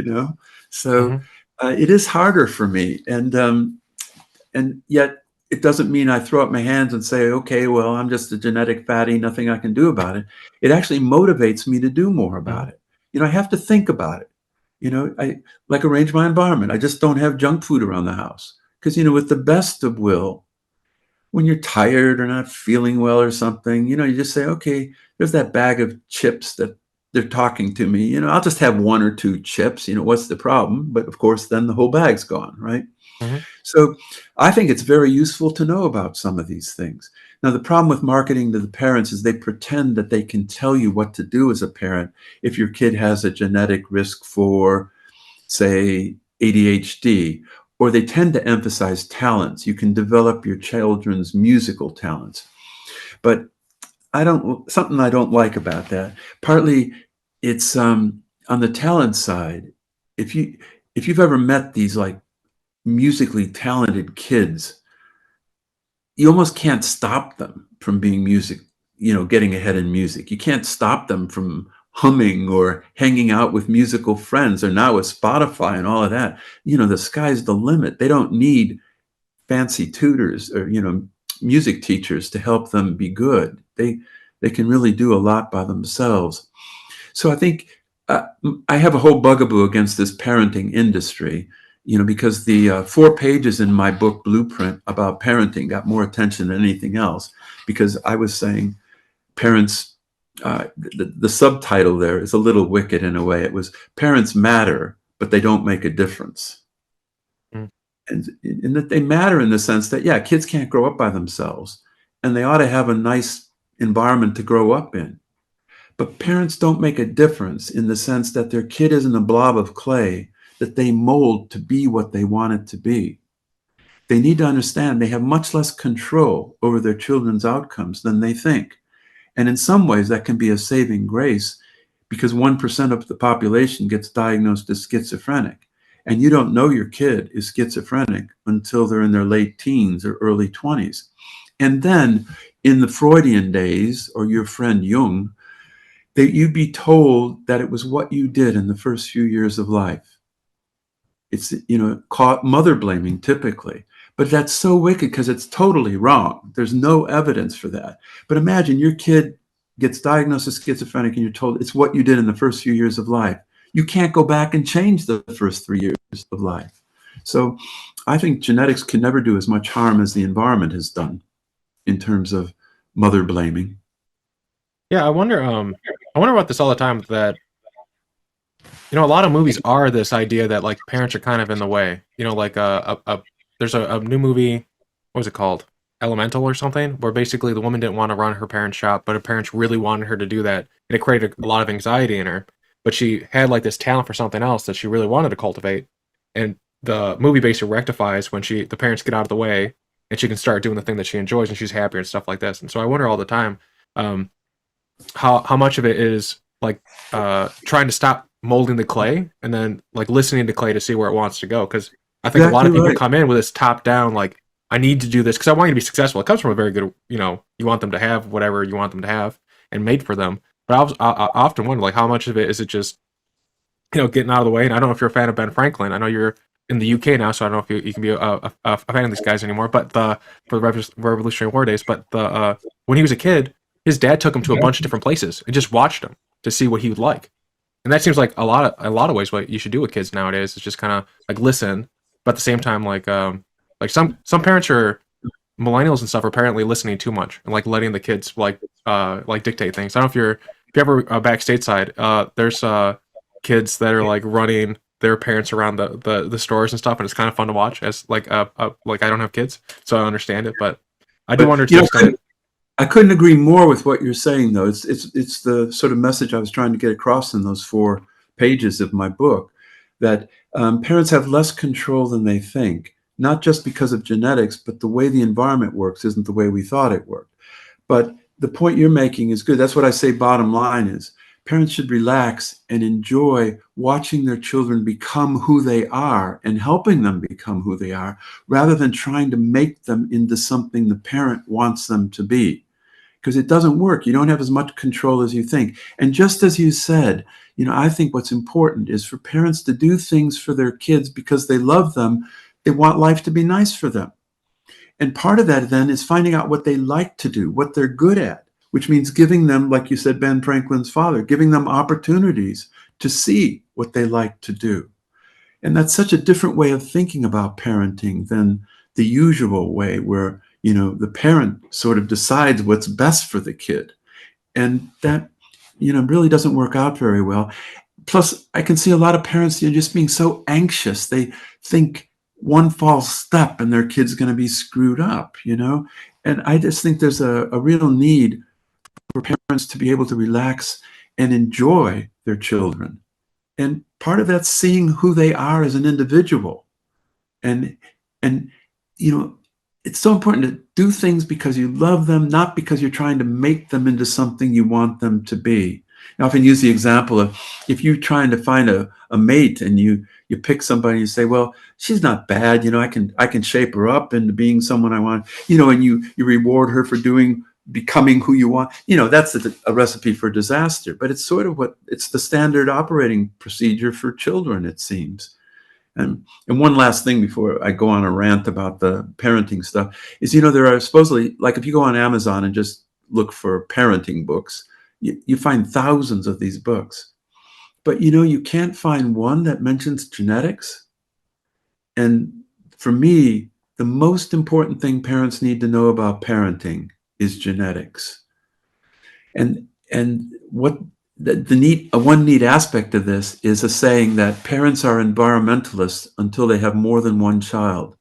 So Hmm. it is harder for me, and yet it doesn't mean I throw up my hands and say, okay, well, I'm just a genetic fatty, nothing I can do about it. It actually motivates me to do more about Hmm. it. I have to think about it. I like arrange my environment. I just don't have junk food around the house because, with the best of will, when you're tired or not feeling well or something, you just say, okay, there's that bag of chips that they're talking to me. I'll just have one or two chips. What's the problem? But of course, then the whole bag's gone, right? Hmm. So I think it's very useful to know about some of these things. Now, the problem with marketing to the parents is they pretend that they can tell you what to do as a parent if your kid has a genetic risk for, say, ADHD, or they tend to emphasize talents. You can develop your children's musical talents. But something I don't like about that. Partly it's on the talent side. If you've ever met these like musically talented kids, you almost can't stop them from being getting ahead in music. You can't stop them from humming or hanging out with musical friends, or now with Spotify and all of that. The sky's the limit. They don't need fancy tutors or, music teachers to help them be good. They can really do a lot by themselves. So I think uh, I have a whole bugaboo against this parenting industry, because the 4 pages in my book Blueprint about parenting got more attention than anything else, because I was saying parents, the subtitle there is a little wicked in a way. It was parents matter, but they don't make a difference. Hmm. And in that they matter in the sense that, yeah, kids can't grow up by themselves and they ought to have a nice environment to grow up in. But parents don't make a difference in the sense that their kid isn't a blob of clay that they mold to be what they want it to be. They need to understand they have much less control over their children's outcomes than they think. And in some ways, that can be a saving grace, because 1% of the population gets diagnosed as schizophrenic. And you don't know your kid is schizophrenic until they're in their late teens or early 20s. And then in the Freudian days, or your friend Jung, that you'd be told that it was what you did in the first few years of life. It's, caught mother blaming typically, but that's so wicked because it's totally wrong. There's no evidence for that. But imagine your kid gets diagnosed as schizophrenic and you're told it's what you did in the first few years of life. You can't go back and change the first 3 years of life. So I think genetics can never do as much harm as the environment has done in terms of mother blaming. Yeah, I wonder about this all the time. That a lot of movies are this idea that like parents are kind of in the way. Like there's a new movie. What was it called? Elemental or something, where basically the woman didn't want to run her parents' shop, but her parents really wanted her to do that, and it created a lot of anxiety in her. But she had like this talent for something else that she really wanted to cultivate, and the movie basically rectifies when the parents get out of the way, and she can start doing the thing that she enjoys, and she's happier and stuff like this. And so I wonder all the time, um, how much of it is like trying to stop molding the clay and then like listening to clay to see where it wants to go, because I think a lot Exactly of people right. come in with this top down like I need to do this because I want you to be successful. It comes from a very good, you want them to have whatever you want them to have and made for them. But I often wonder like how much of it is it just getting out of the way. And I don't know if you're a fan of Ben Franklin. I know you're in the UK now, so I don't know if you can be a fan of these guys anymore. But for the Revolutionary War days, but when he was a kid, his dad took him to a bunch of different places and just watched him to see what he would like. And that seems like a lot of ways what you should do with kids nowadays is just kind of like listen, but at the same time like some parents are millennials and stuff are apparently listening too much and like letting the kids like dictate things. I don't know if you ever back stateside, there's kids that are like running their parents around the stores and stuff, and it's kind of fun to watch. As like I don't have kids, so I understand it, but I do But wonder to the extent. I couldn't agree more with what you're saying, though. It's the sort of message I was trying to get across in those 4 pages of my book, that parents have less control than they think, not just because of genetics, but the way the environment works isn't the way we thought it worked. But the point you're making is good. That's what I say. Bottom line is parents should relax and enjoy watching their children become who they are and helping them become who they are, rather than trying to make them into something the parent wants them to be. because it doesn't work. You don't have as much control as you think. And just as you said, I think what's important is for parents to do things for their kids because they love them. They want life to be nice for them. And part of that then is finding out what they like to do, what they're good at, which means giving them, like you said, Ben Franklin's father, giving them opportunities to see what they like to do. And that's such a different way of thinking about parenting than the usual way where, the parent sort of decides what's best for the kid. And that, really doesn't work out very well. Plus, I can see a lot of parents just being so anxious. They think one false step and their kid's going to be screwed up, And I just think there's a real need for parents to be able to relax and enjoy their children. And part of that's seeing who they are as an individual. And it's so important to do things because you love them, not because you're trying to make them into something you want them to be. I often use the example of if you're trying to find a mate and you pick somebody and you say, well, she's not bad, I can shape her up into being someone I want, and you reward her for becoming who you want. That's a recipe for disaster, but it's sort of it's the standard operating procedure for children, it seems. And one last thing before I go on a rant about the parenting stuff is, there are supposedly, like if you go on Amazon and just look for parenting books, you find thousands of these books. But, you can't find one that mentions genetics. And for me, the most important thing parents need to know about parenting is genetics. And what one neat aspect of this is a saying that parents are environmentalists until they have more than one child.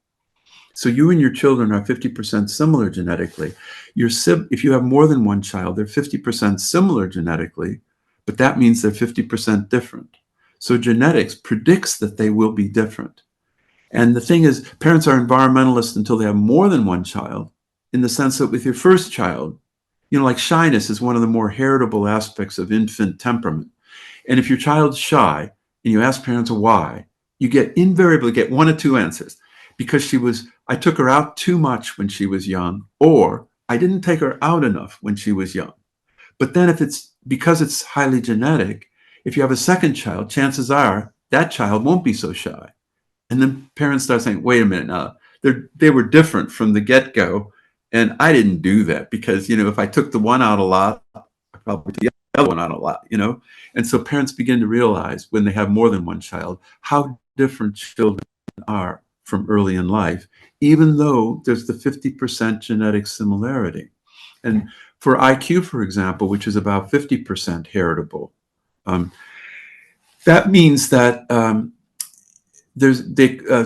So you and your children are 50% similar genetically. If you have more than one child, they're 50% similar genetically, but that means they're 50% different. So genetics predicts that they will be different. And the thing is, parents are environmentalists until they have more than one child, in the sense that with your first child, like shyness is one of the more heritable aspects of infant temperament. And if your child's shy and you ask parents why, you invariably get one of two answers. Because I took her out too much when she was young, or I didn't take her out enough when she was young. But then because it's highly genetic, if you have a second child, chances are that child won't be so shy. And then parents start saying, wait a minute now, they were different from the get-go. And I didn't do that because, if I took the one out a lot, I probably took the other one out a lot, And so parents begin to realize when they have more than one child, how different children are from early in life, even though there's the 50% genetic similarity. And for IQ, for example, which is about 50% heritable, that means that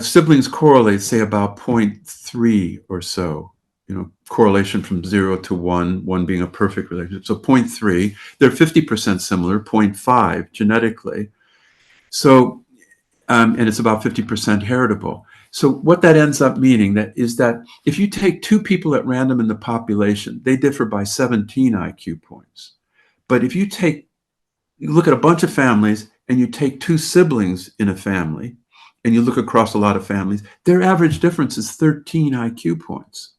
siblings correlate, say, about 0.3 or so. Correlation from 0 to 1, 1 being a perfect relationship. So 0.3, they're 50% similar, 0.5 genetically. So, and it's about 50% heritable. So what that ends up meaning is that if you take two people at random in the population, they differ by 17 IQ points. But if you look at a bunch of families and you take two siblings in a family and you look across a lot of families, their average difference is 13 IQ points.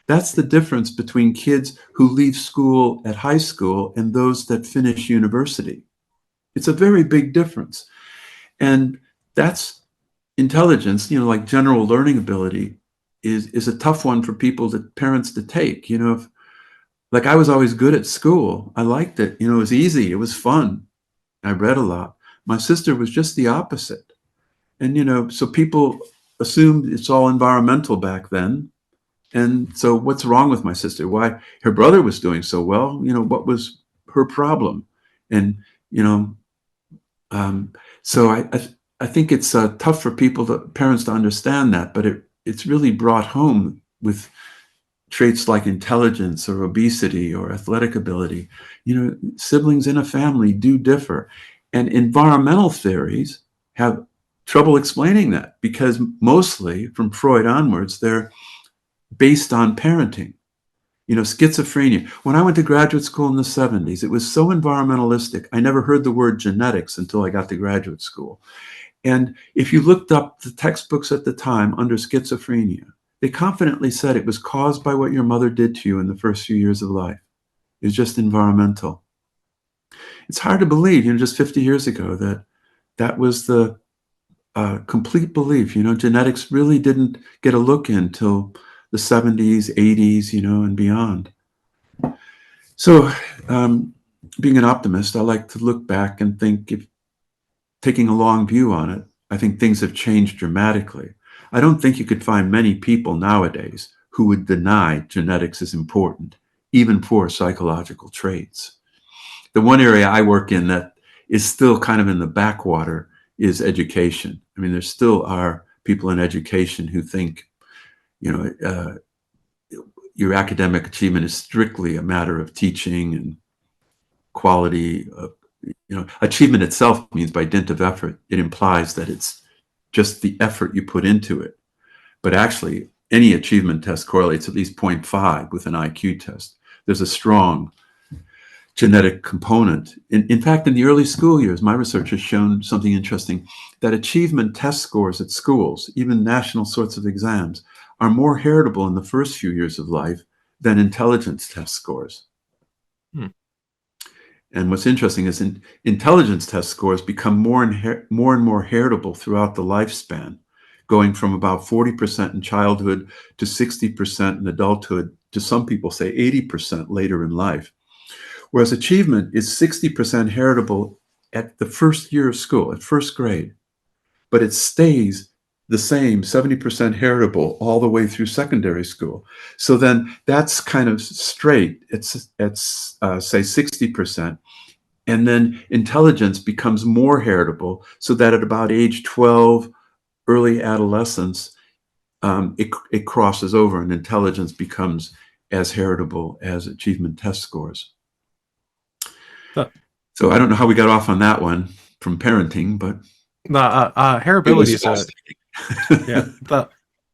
That's the difference between kids who leave school at high school and those that finish university. It's a very big difference. And that's intelligence, like general learning ability is a tough one for parents to take. Like I was always good at school. I liked it. It was easy. It was fun. I read a lot. My sister was just the opposite. And, so people assumed it's all environmental back then. And so what's wrong with my sister? Why her brother was doing so well? What was her problem? And, so I think it's tough for parents to understand that, but it's really brought home with traits like intelligence or obesity or athletic ability. Siblings in a family do differ. And environmental theories have trouble explaining that because mostly from Freud onwards, they're based on parenting. Schizophrenia. When I went to graduate school in the 70s, it was so environmentalistic. I never heard the word genetics until I got to graduate school. And if you looked up the textbooks at the time under schizophrenia, they confidently said it was caused by what your mother did to you in the first few years of life. It's just environmental. It's hard to believe, just 50 years ago that was the complete belief. Genetics really didn't get a look in till the 70s, 80s, and beyond. So, being an optimist, I like to look back and think, if taking a long view on it, I think things have changed dramatically. I don't think you could find many people nowadays who would deny genetics is important, even for psychological traits. The one area I work in that is still kind of in the backwater is education. I mean, there still are people in education who think, your academic achievement is strictly a matter of teaching and quality. Achievement itself means by dint of effort. It implies that it's just the effort you put into it. But actually, any achievement test correlates at least 0.5 with an IQ test. There's a strong genetic component. In fact, in the early school years, my research has shown something interesting, that achievement test scores at schools, even national sorts of exams, are more heritable in the first few years of life than intelligence test scores. And what's interesting is intelligence test scores become more and more heritable throughout the lifespan, going from about 40% in childhood to 60% in adulthood to, some people say, 80% later in life. Whereas achievement is 60% heritable at the first year of school, at first grade, but it stays the same, 70% heritable all the way through secondary school. So then that's kind of straight. It's say 60%. And then intelligence becomes more heritable, so that at about age 12, early adolescence, it crosses over and intelligence becomes as heritable as achievement test scores. So I don't know how we got off on that one from parenting, but heritability is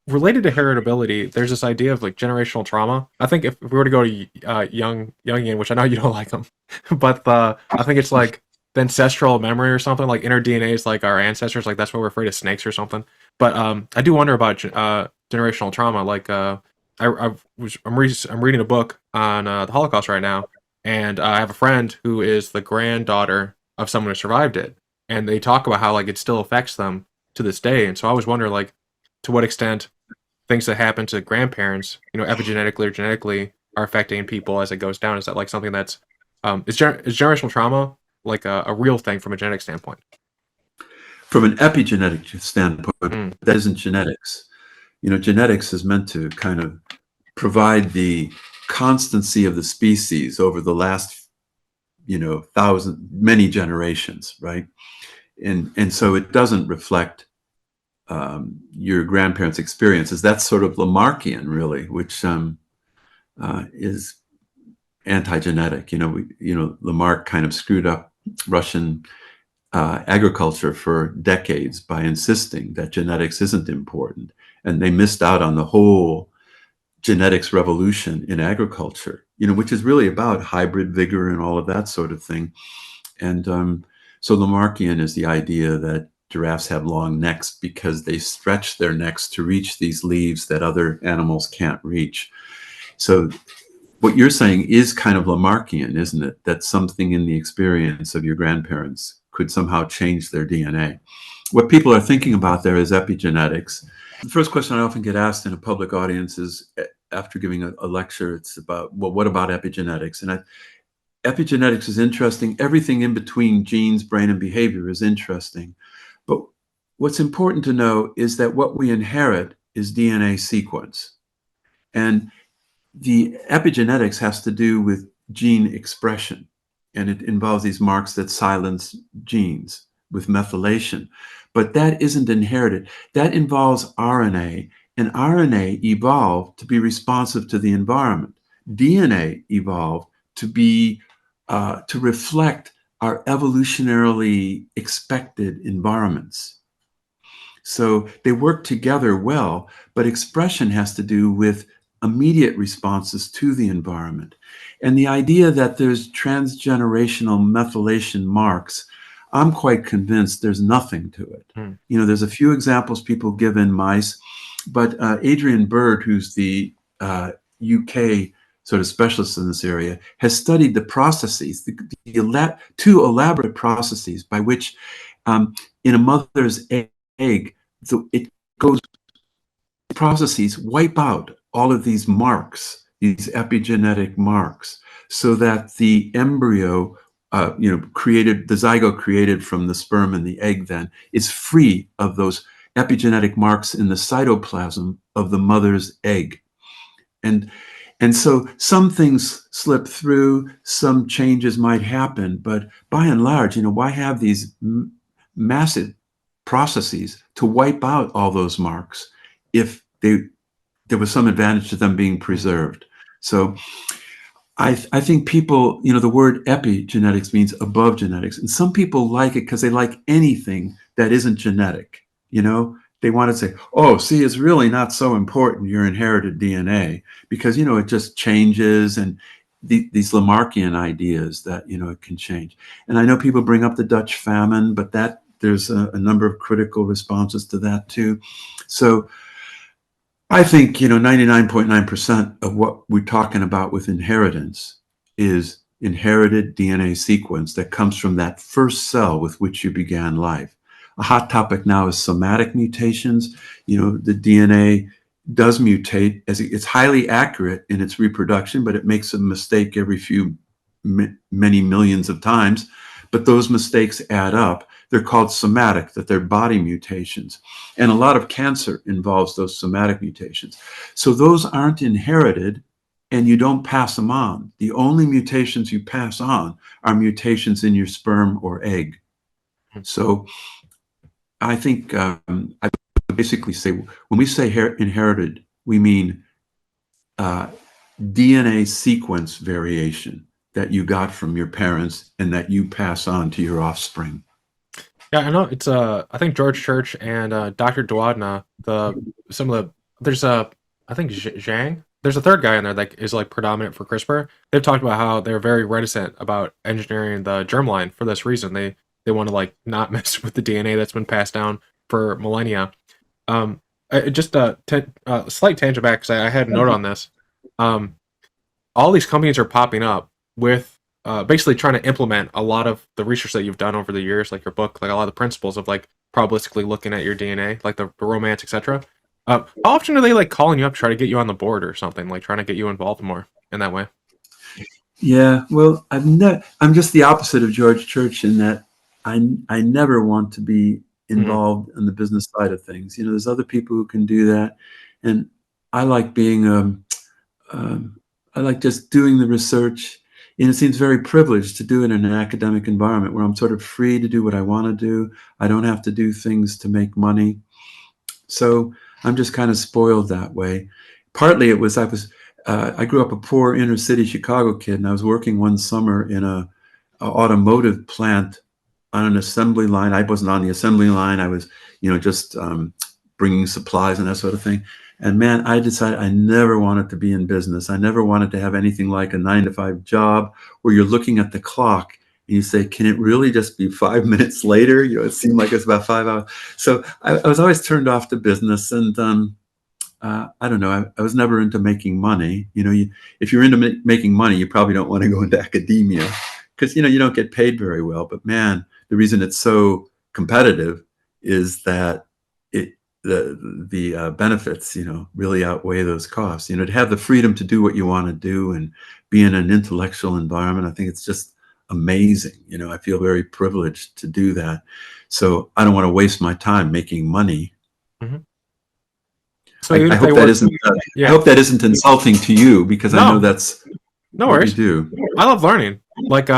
related to heritability. There's this idea of like generational trauma. I think if we were to go to Jungian, which I know you don't like them, but I think it's like the ancestral memory or something, like inner DNA is like our ancestors, like that's why we're afraid of snakes or something. But I do wonder about generational trauma. Like I'm reading a book on the Holocaust right now, and I have a friend who is the granddaughter of someone who survived it, and they talk about how like it still affects them to this day. And so I was wondering, like, to what extent things that happen to grandparents, epigenetically or genetically, are affecting people as it goes down. Is that like something that's is generational trauma like a real thing from a genetic standpoint? From an epigenetic standpoint, that isn't genetics. Genetics is meant to kind of provide the constancy of the species over the last, many generations, right? And so it doesn't reflect your grandparents' experiences. That's sort of Lamarckian, really, which is anti-genetic. Lamarck kind of screwed up Russian agriculture for decades by insisting that genetics isn't important, and they missed out on the whole genetics revolution in agriculture, which is really about hybrid vigor and all of that sort of thing. And so Lamarckian is the idea that giraffes have long necks because they stretch their necks to reach these leaves that other animals can't reach. So what you're saying is kind of Lamarckian, isn't it? That something in the experience of your grandparents could somehow change their DNA. What people are thinking about there is epigenetics. The first question I often get asked in a public audience is, after giving a lecture, it's about, well, what about epigenetics? And epigenetics is interesting. Everything in between genes, brain, and behavior is interesting. But what's important to know is that what we inherit is DNA sequence. And the epigenetics has to do with gene expression. And it involves these marks that silence genes with methylation. But that isn't inherited. That involves RNA, and RNA evolved to be responsive to the environment. DNA evolved to be to reflect our evolutionarily expected environments. So they work together well, but expression has to do with immediate responses to the environment. And the idea that there's transgenerational methylation marks, I'm quite convinced there's nothing to it. There's a few examples people give in mice, but Adrian Bird, who's the UK sort of specialist in this area, has studied the processes, two elaborate processes by which in a mother's egg, it goes, processes wipe out all of these marks, these epigenetic marks, so that the embryo, created, the zygote created from the sperm and the egg then, is free of those epigenetic marks in the cytoplasm of the mother's egg. And so some things slip through, some changes might happen, but by and large, why have these massive processes to wipe out all those marks if there was some advantage to them being preserved? So I think people, the word epigenetics means above genetics, and some people like it because they like anything that isn't genetic. They want to say, oh, see, it's really not so important, your inherited DNA, because, it just changes, and these Lamarckian ideas that, it can change. And I know people bring up the Dutch famine, but there's a number of critical responses to that too. So I think, 99.9% of what we're talking about with inheritance is inherited DNA sequence that comes from that first cell with which you began life. A hot topic now is somatic mutations. The DNA does mutate, as it's highly accurate in its reproduction, but it makes a mistake every many millions of times. But those mistakes add up. They're called somatic, that they're body mutations. And a lot of cancer involves those somatic mutations. So those aren't inherited, and you don't pass them on. The only mutations you pass on are mutations in your sperm or egg. So I think I basically say, when we say inherited, we mean DNA sequence variation that you got from your parents and that you pass on to your offspring. Yeah, I know it's I think George Church and Dr. Dwadna, there's I think Zhang. There's a third guy in there that is like predominant for CRISPR. They've talked about how they're very reticent about engineering the germline for this reason. They want to like not mess with the DNA that's been passed down for millennia. Just a slight tangent back, because I had a note on this. All these companies are popping up with basically trying to implement a lot of the research that you've done over the years, like your book, like a lot of the principles of like probabilistically looking at your DNA, like the romance, etc. How often are they like calling you up, trying to get you on the board or something, like trying to get you involved more in that way? Yeah, well, I'm just the opposite of George Church in that I never want to be involved in the business side of things. There's other people who can do that, and I like being I like just doing the research. And it seems very privileged to do it in an academic environment where I'm sort of free to do what I want to do. I don't have to do things to make money. So I'm just kind of spoiled that way. Partly it was, I grew up a poor inner city Chicago kid, and I was working one summer in a automotive plant on an assembly line. I wasn't on the assembly line. I was, just bringing supplies and that sort of thing. And man, I decided I never wanted to be in business. I never wanted to have anything like a 9-to-5 job where you're looking at the clock and you say, can it really just be 5 minutes later? It seemed like it's about 5 hours. So I was always turned off to business. And I don't know, I was never into making money. If you're into making money, you probably don't want to go into academia because, you don't get paid very well. But man, the reason it's so competitive is that the benefits, really outweigh those costs. To have the freedom to do what you want to do and be in an intellectual environment, I think it's just amazing. I feel very privileged to do that. So I don't want to waste my time making money. Mm-hmm. So I hope that isn't. I hope that isn't insulting to you, because I know that's no what worries. you do. I love learning. Like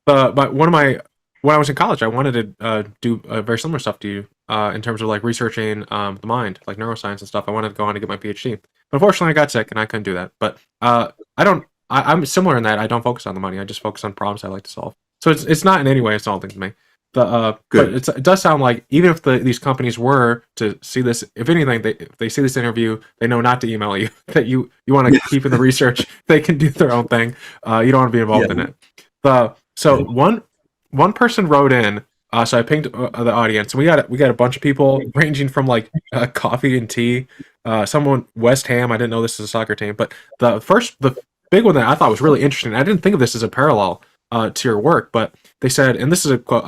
but when I was in college, I wanted to do very similar stuff to you in terms of like researching the mind, like neuroscience and stuff. I wanted to go on to get my PhD, but unfortunately, I got sick and I couldn't do that. But I'm similar in that I don't focus on the money. I just focus on problems I like to solve. So it's not in any way insulting to me. But it does sound like even if these companies were to see this, if anything, if they see this interview, they know not to email you, that you want to keep in the research. They can do their own thing. You don't want to be involved in it. So one person wrote in So I pinged the audience, and we got a bunch of people ranging from like coffee and tea. Someone West Ham. I didn't know this is a soccer team, but the big one that I thought was really interesting. I didn't think of this as a parallel to your work, but they said, and this is a quote.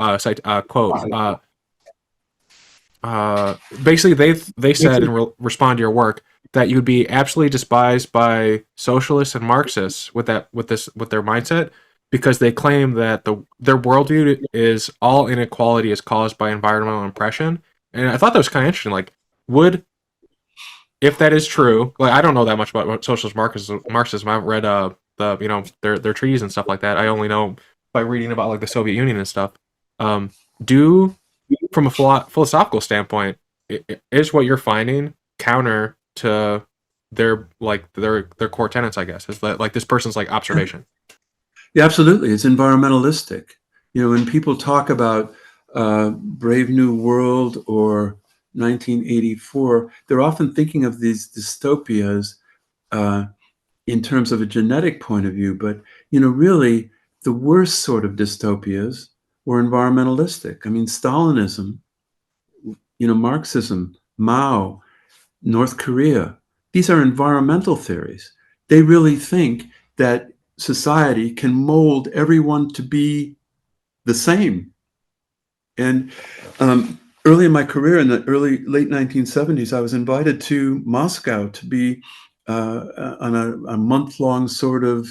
Basically, they said in respond to your work that you'd be absolutely despised by socialists and Marxists with their mindset, because they claim that their worldview is all inequality is caused by environmental oppression. And I thought that was kind of interesting. Like, if that is true, like I don't know that much about socialist Marxism. I haven't read their treaties and stuff like that. I only know by reading about like the Soviet Union and stuff. Do From a philosophical standpoint, is what you're finding counter to their core tenets? I guess is that like this person's like observation. Yeah, absolutely. It's environmentalistic. When people talk about Brave New World or 1984, they're often thinking of these dystopias in terms of a genetic point of view. But, really, the worst sort of dystopias were environmentalistic. I mean, Stalinism, Marxism, Mao, North Korea, these are environmental theories. They really think that society can mold everyone to be the same. And early in my career, in the late 1970s, I was invited to Moscow to be on a month-long sort of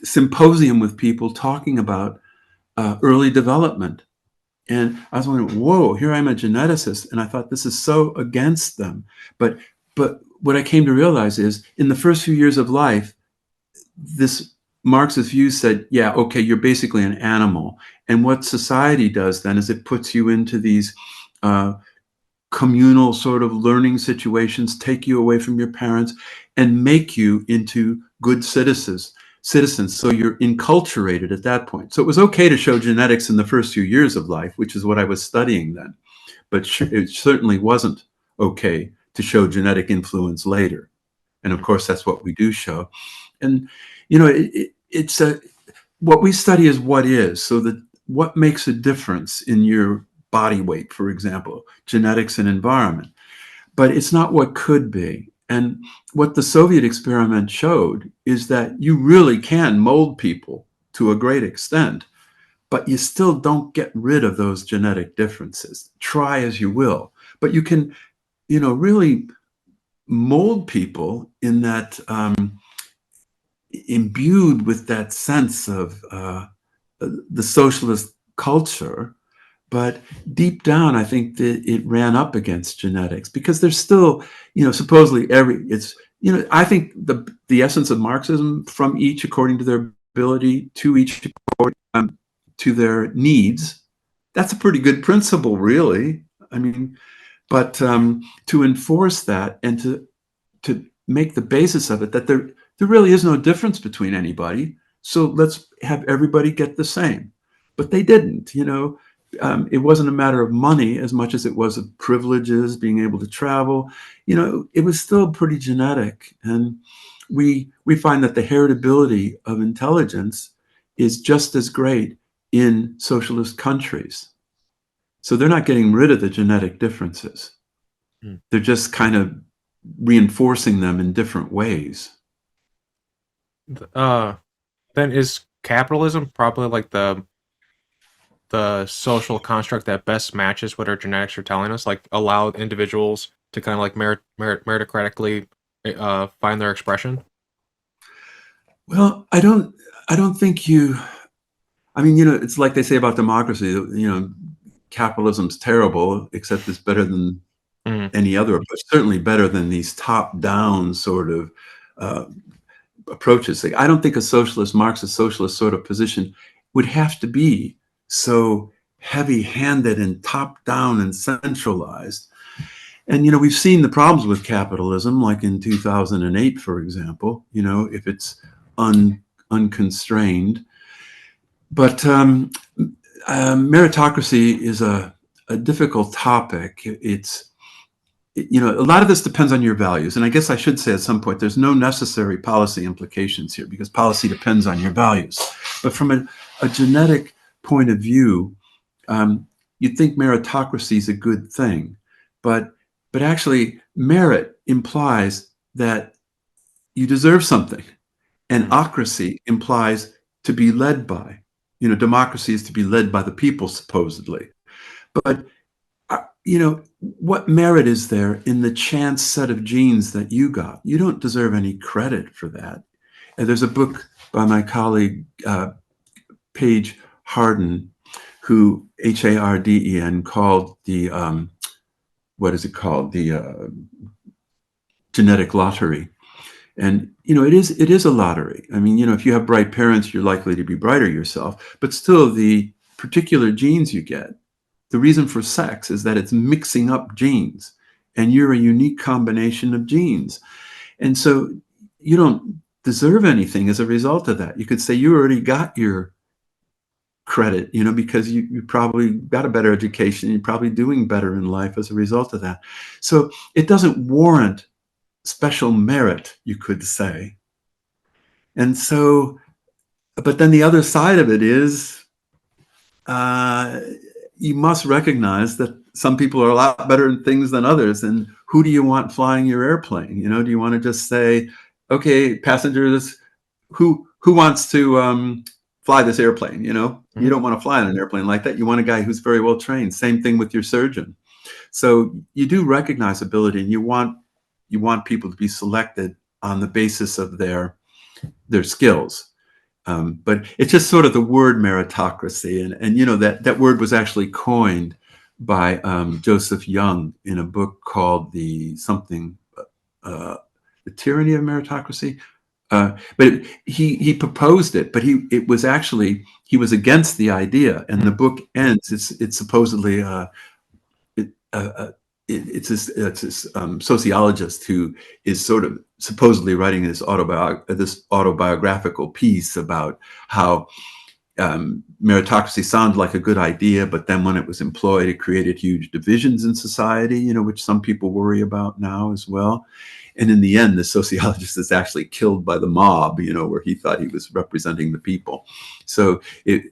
symposium with people talking about early development. And I was wondering, whoa, here I'm a geneticist, and I thought this is so against them. But what I came to realize is, in the first few years of life, this Marxist view said, yeah, okay, you're basically an animal. And what society does then is it puts you into these communal sort of learning situations, take you away from your parents, and make you into good citizens. So you're enculturated at that point. So it was okay to show genetics in the first few years of life, which is what I was studying then. But it certainly wasn't okay to show genetic influence later. And of course, that's what we do show. And, it's what we study is what is. So that what makes a difference in your body weight, for example, genetics and environment. But it's not what could be. And what the Soviet experiment showed is that you really can mold people to a great extent, but you still don't get rid of those genetic differences. Try as you will. But you can, really mold people in that imbued with that sense of the socialist culture. But deep down, I think that it ran up against genetics, because there's still, supposedly I think the essence of Marxism, from each according to their ability, to each according to their needs, that's a pretty good principle, really. I mean, but to enforce that and to make the basis of it that there really is no difference between anybody, so let's have everybody get the same. But they didn't, it wasn't a matter of money as much as it was of privileges, being able to travel. It was still pretty genetic. And we find that the heritability of intelligence is just as great in socialist countries. So they're not getting rid of the genetic differences. They're just kind of reinforcing them in different ways. Then is capitalism probably like the social construct that best matches what our genetics are telling us, like allow individuals to kind of like meritocratically find their expression? Well, I don't think I mean, it's like they say about democracy, capitalism's terrible, except it's better than any other approach, certainly better than these top-down sort of approaches. Like, I don't think a socialist, Marxist socialist sort of position would have to be so heavy-handed and top-down and centralized. And, we've seen the problems with capitalism, like in 2008, for example, if it's unconstrained. But meritocracy is a difficult topic. It's, a lot of this depends on your values. And I guess I should say at some point, there's no necessary policy implications here, because policy depends on your values. But from a genetic point of view, you'd think meritocracy is a good thing, but actually merit implies that you deserve something, and ocracy implies to be led by. Democracy is to be led by the people, supposedly. But what merit is there in the chance set of genes that you got? You don't deserve any credit for that. And there's a book by my colleague Paige Harden, who Harden, called the what is it called? The genetic lottery. And it is a lottery. I mean, if you have bright parents, you're likely to be brighter yourself. But still, the particular genes you get, the reason for sex is that it's mixing up genes, and you're a unique combination of genes. And so you don't deserve anything as a result of that. You could say you already got your credit, because you probably got a better education. You're probably doing better in life as a result of that. So it doesn't warrant special merit, you could say. And so, but then the other side of it is, you must recognize that some people are a lot better at things than others. And who do you want flying your airplane? Do you want to just say, okay, passengers, who wants to fly this airplane? You don't want to fly on an airplane like that. You want a guy who's very well trained. Same thing with your surgeon. So you do recognize ability, and you want people to be selected on the basis of their skills. But it's just sort of the word meritocracy. And that word was actually coined by Joseph Young in a book called The Tyranny of Meritocracy. But he proposed it, but he was against the idea. And the book ends, it's supposedly it's this sociologist who is sort of supposedly writing this autobiographical piece about how meritocracy sounded like a good idea, but then when it was employed, it created huge divisions in society, which some people worry about now as well. And in the end, the sociologist is actually killed by the mob, where he thought he was representing the people. So it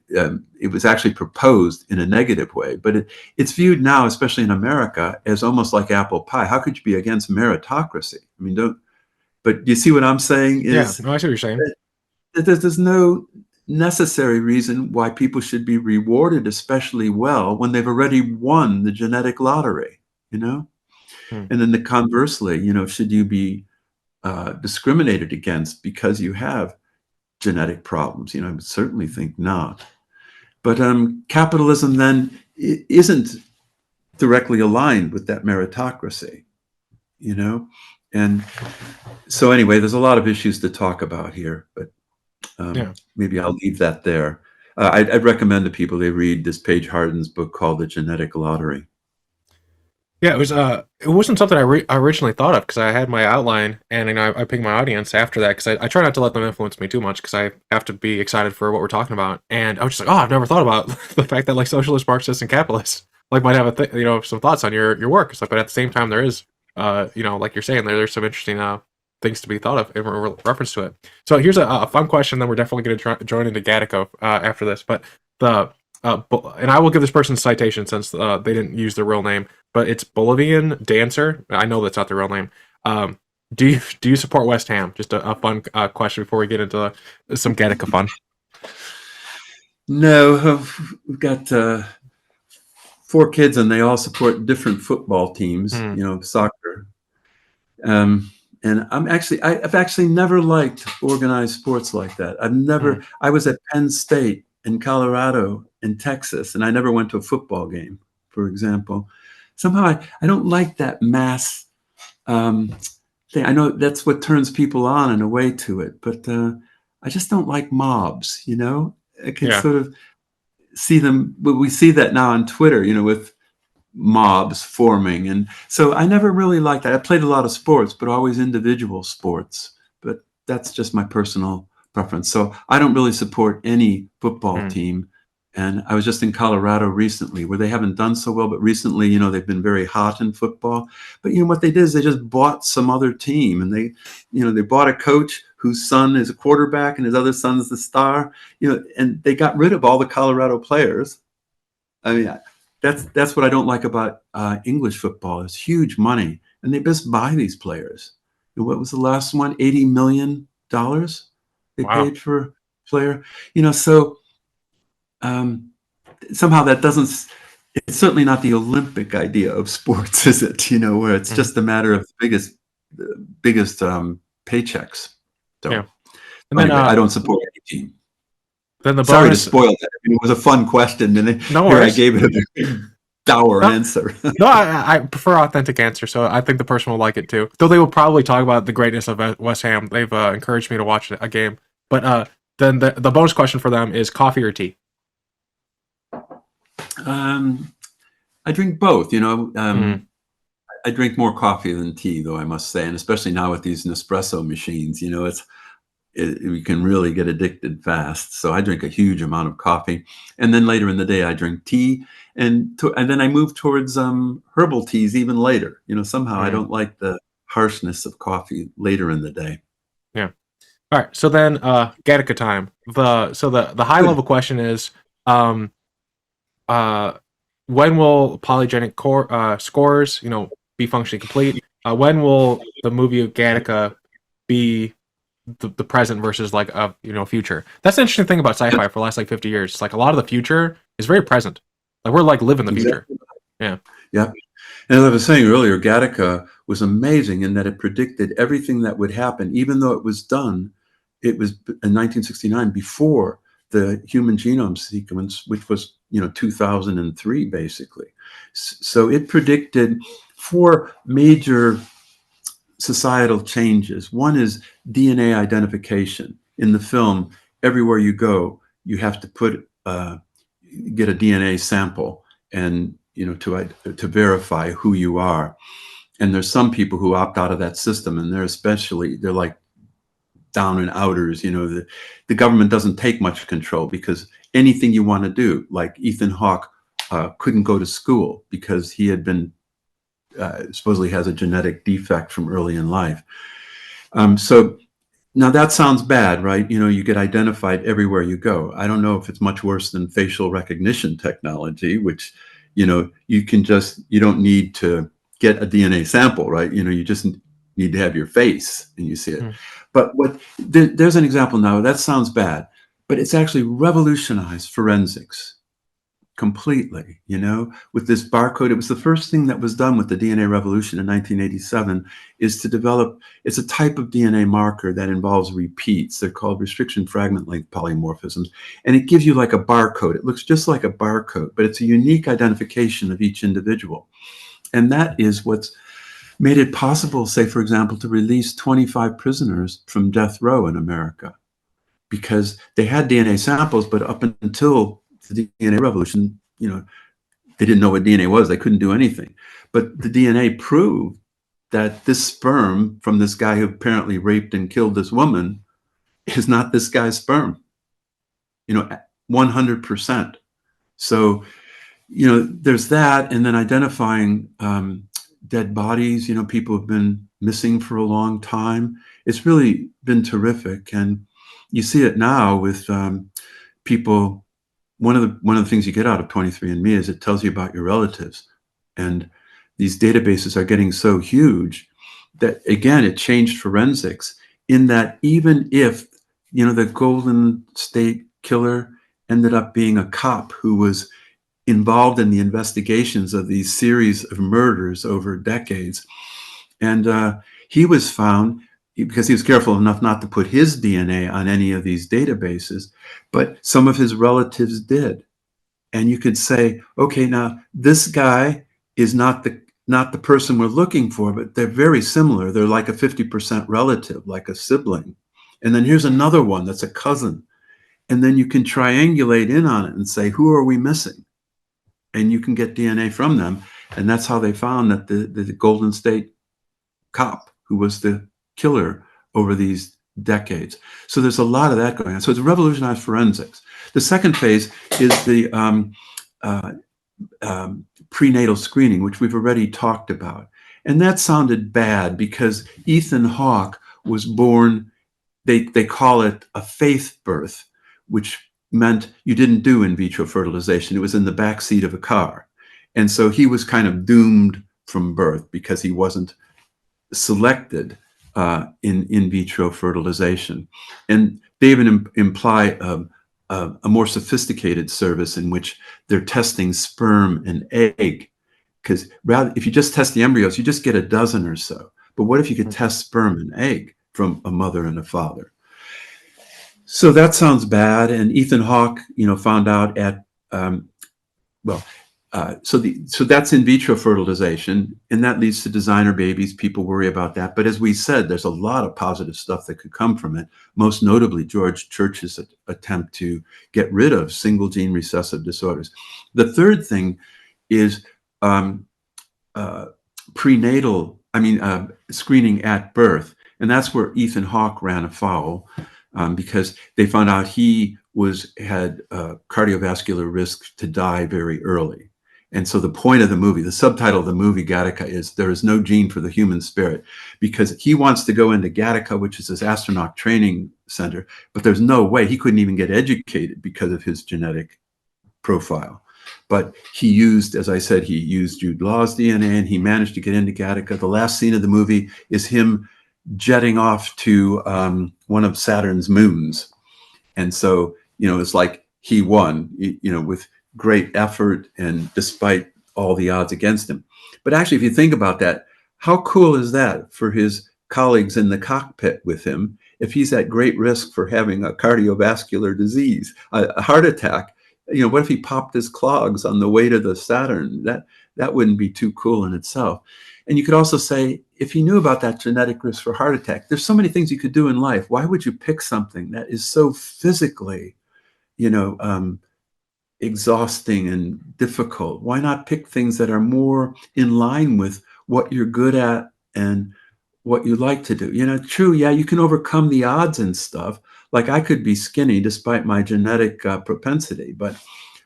was actually proposed in a negative way, but it's viewed now, especially in America, as almost like apple pie. How could you be against meritocracy? I mean, but you see what I'm saying? No, I see what you're saying. There's no necessary reason why people should be rewarded especially well when they've already won the genetic lottery, And then conversely, should you be discriminated against because you have genetic problems? I would certainly think not. But capitalism then isn't directly aligned with that meritocracy, And so anyway, there's a lot of issues to talk about here, but maybe I'll leave that there. I'd recommend to people they read this Paige Harden's book called The Genetic Lottery. Yeah, it wasn't something I originally thought of, because I had my outline, and I picked my audience after that, because I try not to let them influence me too much, because I have to be excited for what we're talking about. And I was just like, I've never thought about the fact that socialists, Marxists, and capitalists might have some thoughts on your work. But at the same time, there is like you're saying, there's some interesting things to be thought of in reference to it. So here's a fun question. Then we're definitely going to join into Gattaca after this, but and I will give this person a citation since they didn't use their real name, but it's Bolivian Dancer. I know that's not their real name. Do you support West Ham? Just a fun question before we get into some Gattaca fun. No, we've got 4 kids, and they all support different football teams. Soccer. And I've actually never liked organized sports like that. I was at Penn State in Colorado, in Texas, and I never went to a football game, for example. Somehow I don't like that mass thing. I know that's what turns people on in a way to it, but I just don't like mobs, I can sort of see them, but we see that now on Twitter, with mobs forming. And so I never really liked that. I played a lot of sports, but always individual sports, but that's just my personal preference. So I don't really support any football team. And I was just in Colorado recently, where they haven't done so well, but recently, you know, they've been very hot in football. But you know what they did is they just bought some other team, and they bought a coach whose son is a quarterback and his other son is the star. You know, and they got rid of all the Colorado players. I mean, that's what I don't like about English football. It's huge money, and they just buy these players. And what was the last one? $80 million they Wow. paid for a player. You know, so. Somehow that doesn't, it's certainly not the Olympic idea of sports, is it? You know, where it's just a matter of the biggest paychecks. So Yeah. And then anyway, I don't support any team. Then the Sorry bonus. to spoil that. I mean, it was a fun question, and No here I worries. gave it a very dour answer. No, I prefer authentic answer, so I think the person will like it too. Though they will probably talk about the greatness of West Ham. They've encouraged me to watch a game. But then the bonus question for them is coffee or tea? I drink both. You know, I drink more coffee than tea, though, I must say, and especially now with these Nespresso machines. You know, we can really get addicted fast. So I drink a huge amount of coffee, and then later in the day I drink tea, and then I move towards herbal teas even later. You know, somehow I don't like the harshness of coffee later in the day. Yeah. All right. So then Gattaca time. The high level question is when will polygenic scores, you know, be functionally complete? When will the movie of Gattaca be the present versus like a future? That's the interesting thing about sci-fi for the last like 50 years. It's like a lot of the future is very present. Like we're like living the future. Yeah. Yeah. And as I was saying earlier, Gattaca was amazing in that it predicted everything that would happen, even though it was done. It was in 1969 before the human genome sequence, which was 2003 basically. So it predicted 4 major societal changes. One is DNA identification. In the film, everywhere you go, you have to get a DNA sample and to verify who you are. And there's some people who opt out of that system, and they're like down and outers. You know, the government doesn't take much control because anything you want to do, like Ethan Hawke couldn't go to school because he had been supposedly has a genetic defect from early in life. So now that sounds bad, right? You know, you get identified everywhere you go. I don't know if it's much worse than facial recognition technology, which, you don't need to get a DNA sample, right? You know, you just need to have your face and you see it. But there's an example now that sounds bad, but it's actually revolutionized forensics completely, with this barcode. It was the first thing that was done with the DNA revolution in 1987 is to develop, it's a type of DNA marker that involves repeats. They're called restriction fragment length polymorphisms. And it gives you like a barcode. It looks just like a barcode, but it's a unique identification of each individual. And that is what's made it possible, say, for example, to release 25 prisoners from death row in America, because they had DNA samples, but up until the DNA revolution, they didn't know what DNA was. They couldn't do anything. But the DNA proved that this sperm from this guy who apparently raped and killed this woman is not this guy's sperm, 100%. So, there's that. And then identifying dead bodies, people have been missing for a long time. It's really been terrific. And you see it now with people. One of the things you get out of 23andMe is it tells you about your relatives, and these databases are getting so huge that, again, it changed forensics in that even if the Golden State Killer ended up being a cop who was involved in the investigations of these series of murders over decades, and he was found because he was careful enough not to put his DNA on any of these databases, but some of his relatives did. And you could say, okay, now this guy is not the person we're looking for, but they're very similar. They're like a 50% relative, like a sibling. And then here's another one that's a cousin. And then you can triangulate in on it and say, who are we missing? And you can get DNA from them. And that's how they found that the Golden State cop who was the killer over these decades. So there's a lot of that going on. So it's revolutionized forensics. The second phase is the prenatal screening, which we've already talked about. And that sounded bad because Ethan Hawke was born, they call it a faith birth, which meant you didn't do in vitro fertilization. It was in the back seat of a car. And so he was kind of doomed from birth because he wasn't selected in vitro fertilization. And they even imply a more sophisticated service in which they're testing sperm and egg. Because rather, if you just test the embryos, you just get a dozen or so. But what if you could test sperm and egg from a mother and a father? So that sounds bad. And Ethan Hawke, found out at so that's in vitro fertilization, and that leads to designer babies. People worry about that. But as we said, there's a lot of positive stuff that could come from it, most notably George Church's attempt to get rid of single gene recessive disorders. The third thing is screening at birth. And that's where Ethan Hawke ran afoul because they found out he had cardiovascular risk to die very early. And so the point of the movie, the subtitle of the movie, Gattaca, is There is No Gene for the Human Spirit, because he wants to go into Gattaca, which is his astronaut training center, but there's no way. He couldn't even get educated because of his genetic profile. But he used, as I said, he used Jude Law's DNA, and he managed to get into Gattaca. The last scene of the movie is him jetting off to one of Saturn's moons. And so, it's like he won, with great effort and despite all the odds against him. But actually, if you think about that, how cool is that for his colleagues in the cockpit with him if he's at great risk for having a cardiovascular disease, a heart attack? What if he popped his clogs on the way to the Saturn? That wouldn't be too cool in itself. And you could also say, if he knew about that genetic risk for heart attack, there's so many things you could do in life. Why would you pick something that is so physically, exhausting and difficult? Why not pick things that are more in line with what you're good at and what you like to do? True, yeah, you can overcome the odds and stuff. Like I could be skinny despite my genetic propensity, but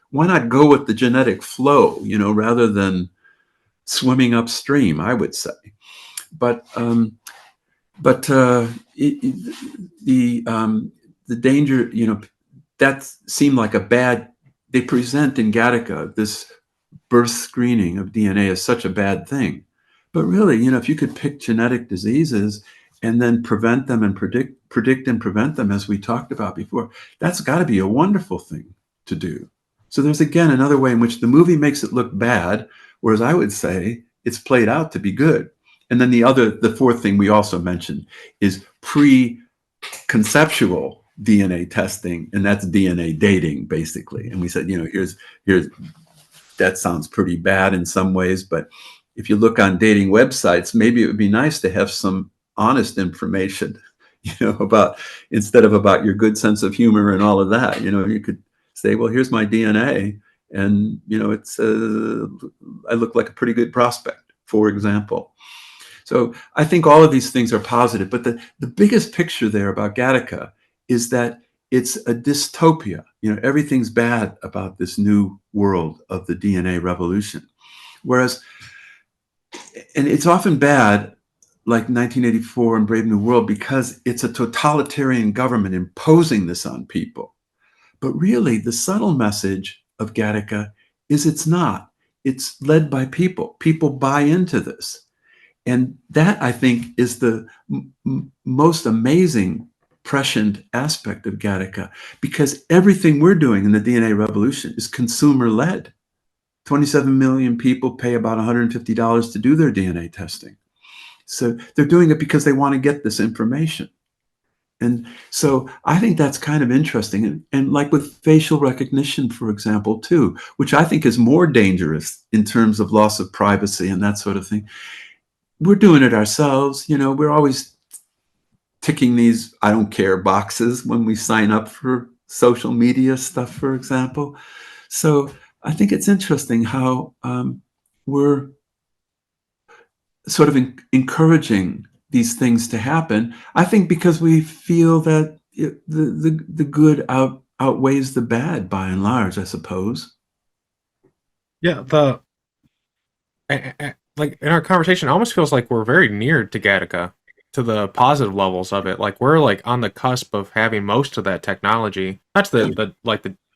why not go with the genetic flow, rather than swimming upstream, I would say. But the danger, that seemed like a bad. They present in Gattaca this birth screening of DNA as such a bad thing. But really, if you could pick genetic diseases and then prevent them and predict and prevent them, as we talked about before, that's got to be a wonderful thing to do. So there's, again, another way in which the movie makes it look bad, whereas I would say it's played out to be good. And then the fourth thing we also mentioned is pre-conceptual DNA testing, and that's DNA dating, basically. And we said, here's that sounds pretty bad in some ways, but if you look on dating websites, maybe it would be nice to have some honest information, about, instead of about your good sense of humor and all of that. You could say, well, here's my DNA, and it's I look like a pretty good prospect, for example. So I think all of these things are positive, but the biggest picture there about Gattaca is that it's a dystopia. Everything's bad about this new world of the DNA revolution. Whereas, and it's often bad, like 1984 and Brave New World, because it's a totalitarian government imposing this on people. But really, the subtle message of Gattaca is it's not. It's led by people. People buy into this. And that, I think, is the most amazing prescient aspect of Gattaca, because everything we're doing in the DNA revolution is consumer-led. 27 million people pay about $150 to do their DNA testing. So they're doing it because they want to get this information. And so I think that's kind of interesting. And like with facial recognition, for example, too, which I think is more dangerous in terms of loss of privacy and that sort of thing. We're doing it ourselves. We're always ticking these I don't care boxes when we sign up for social media stuff, for example. So I think it's interesting how we're sort of encouraging these things to happen. I think because we feel that the good outweighs the bad by and large, I suppose. Yeah, like in our conversation, it almost feels like we're very near to Gattaca, to the positive levels of it. Like we're like on the cusp of having most of that technology. Not to the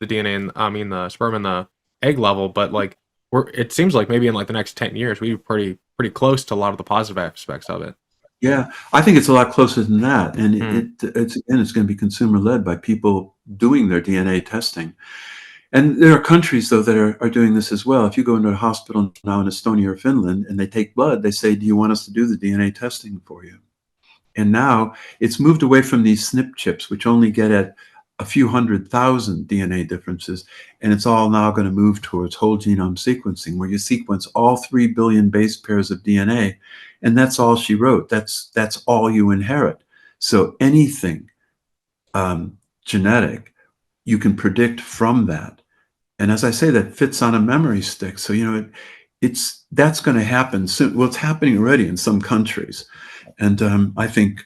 DNA and I mean the sperm and the egg level, but like it seems like maybe in like the next 10 years we're pretty close to a lot of the positive aspects of it. Yeah, I think it's a lot closer than that, and Hmm. it's again, it's going to be consumer led by people doing their DNA testing. And there are countries, though, that are doing this as well. If you go into a hospital now in Estonia or Finland and they take blood, they say, do you want us to do the DNA testing for you? And now it's moved away from these SNP chips, which only get at a few 100,000 DNA differences. And it's all now going to move towards whole genome sequencing, where you sequence all 3 billion base pairs of DNA. And that's all she wrote. That's all you inherit. So anything genetic, you can predict from that. And as I say, that fits on a memory stick. So, that's going to happen soon. Well, it's happening already in some countries. And I think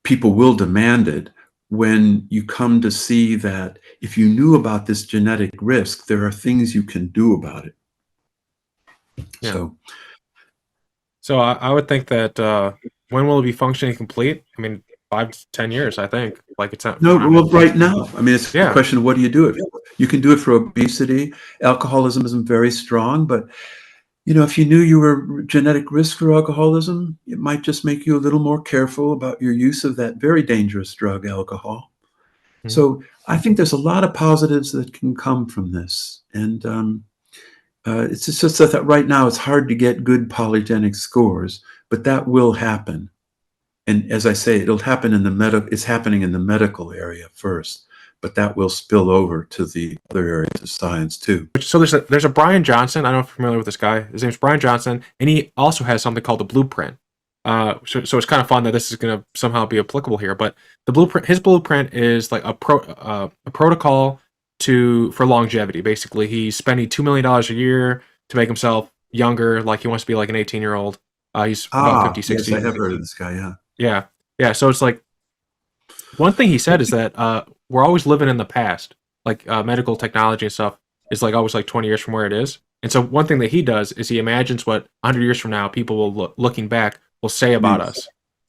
people will demand it when you come to see that if you knew about this genetic risk, there are things you can do about it. Yeah. So I would think that when will it be functioning complete? I mean, 5 to 10 years, I think. Like it's not. No, well, right now. I mean, it's a Yeah. question of what do you do it for? You can do it for obesity. Alcoholism isn't very strong, but if you knew you were genetic risk for alcoholism, it might just make you a little more careful about your use of that very dangerous drug, alcohol. Mhm. So I think there's a lot of positives that can come from this. And it's just that right now it's hard to get good polygenic scores, but that will happen. And as I say, it'll happen it's happening in the medical area first, but that will spill over to the other areas of science too. So there's a Brian Johnson. I don't know if you're familiar with this guy. His name's Brian Johnson, and he also has something called the Blueprint. So it's kind of fun that this is going to somehow be applicable here. But his blueprint is like a protocol for longevity. Basically, he's spending $2 million a year to make himself younger. Like he wants to be like an 18-year-old. He's about 50, 60. Yes, I have heard of this guy. Yeah. Yeah. So it's like one thing he said is that we're always living in the past. Like medical technology and stuff is like always like 20 years from where it is. And so one thing that he does is he imagines what 100 years from now people will looking back will say about us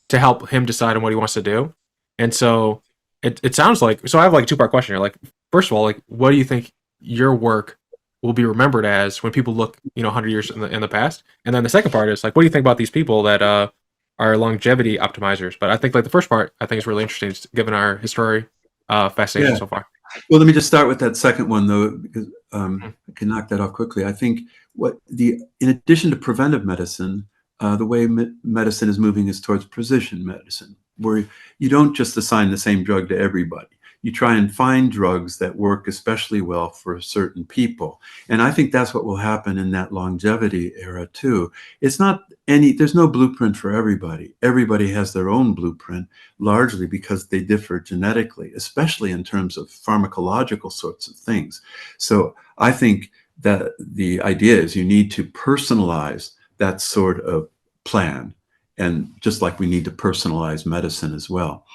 to help him decide on what he wants to do. And so it sounds like, so I have like a two-part question here. Like, first of all, like, what do you think your work will be remembered as when people look, 100 years in the past? And then the second part is like, what do you think about these people that are longevity optimizers? But I think like the first part I think is really interesting, given our history fascination so far. Well, let me just start with that second one though, because I can knock that off quickly. I think in addition to preventive medicine, the way medicine is moving is towards precision medicine, where you don't just assign the same drug to everybody. You try and find drugs that work especially well for certain people. And I think that's what will happen in that longevity era too. There's no blueprint for everybody. Everybody has their own blueprint, largely because they differ genetically, especially in terms of pharmacological sorts of things. So I think that the idea is you need to personalize that sort of plan. And just like we need to personalize medicine as well.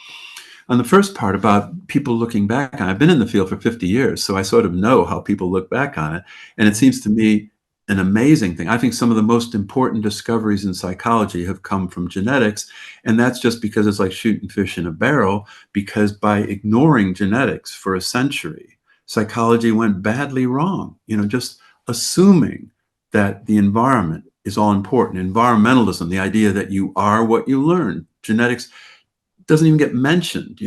On the first part about people looking back on it, I've been in the field for 50 years, so I sort of know how people look back on it. And it seems to me an amazing thing. I think some of the most important discoveries in psychology have come from genetics. And that's just because it's like shooting fish in a barrel, because by ignoring genetics for a century, psychology went badly wrong. Just assuming that the environment is all important. Environmentalism, the idea that you are what you learn. Genetics doesn't even get mentioned.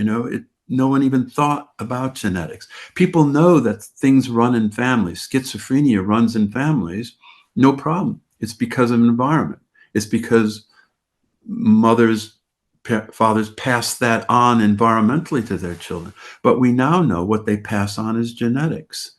No one even thought about genetics. People know that things run in families. Schizophrenia runs in families, no problem. It's because of environment. It's because fathers pass that on environmentally to their children. But we now know what they pass on is genetics,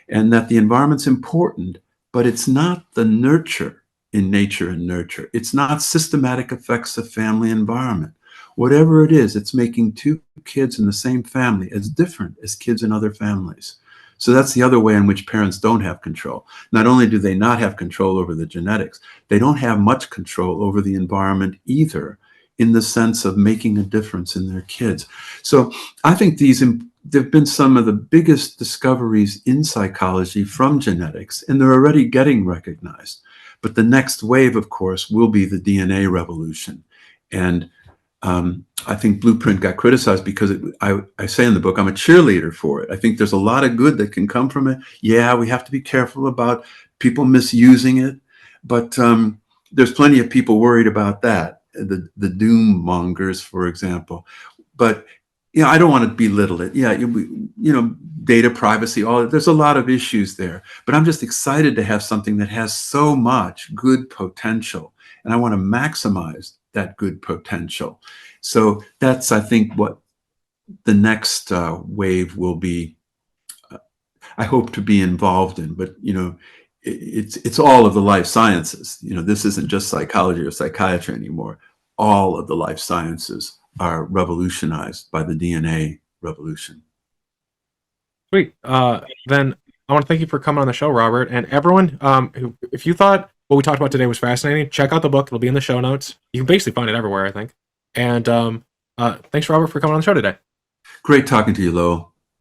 and that the environment's important, but it's not the nurture in nature and nurture. It's not systematic effects of family environment. Whatever it is, it's making two kids in the same family as different as kids in other families. So that's the other way in which parents don't have control. Not only do they not have control over the genetics, they don't have much control over the environment either, in the sense of making a difference in their kids. So I think there've been some of the biggest discoveries in psychology from genetics, and they're already getting recognized. But the next wave, of course, will be the DNA revolution. And I think Blueprint got criticized because I say in the book, I'm a cheerleader for it. I think there's a lot of good that can come from it. Yeah, we have to be careful about people misusing it, but there's plenty of people worried about that, the doom mongers, for example. But I don't want to belittle it. Yeah, data privacy, there's a lot of issues there. But I'm just excited to have something that has so much good potential, and I want to maximize that good potential. So that's, I think, what the next wave will be. I hope to be involved in, but it's all of the life sciences. This isn't just psychology or psychiatry anymore. All of the life sciences are revolutionized by the DNA revolution. Sweet. Then I want to thank you for coming on the show, Robert. And everyone, if you thought what we talked about today was fascinating, check out the book. It'll be in the show notes. You can basically find it everywhere, I think. And thanks, Robert, for coming on the show today. Great talking to you, Lowell.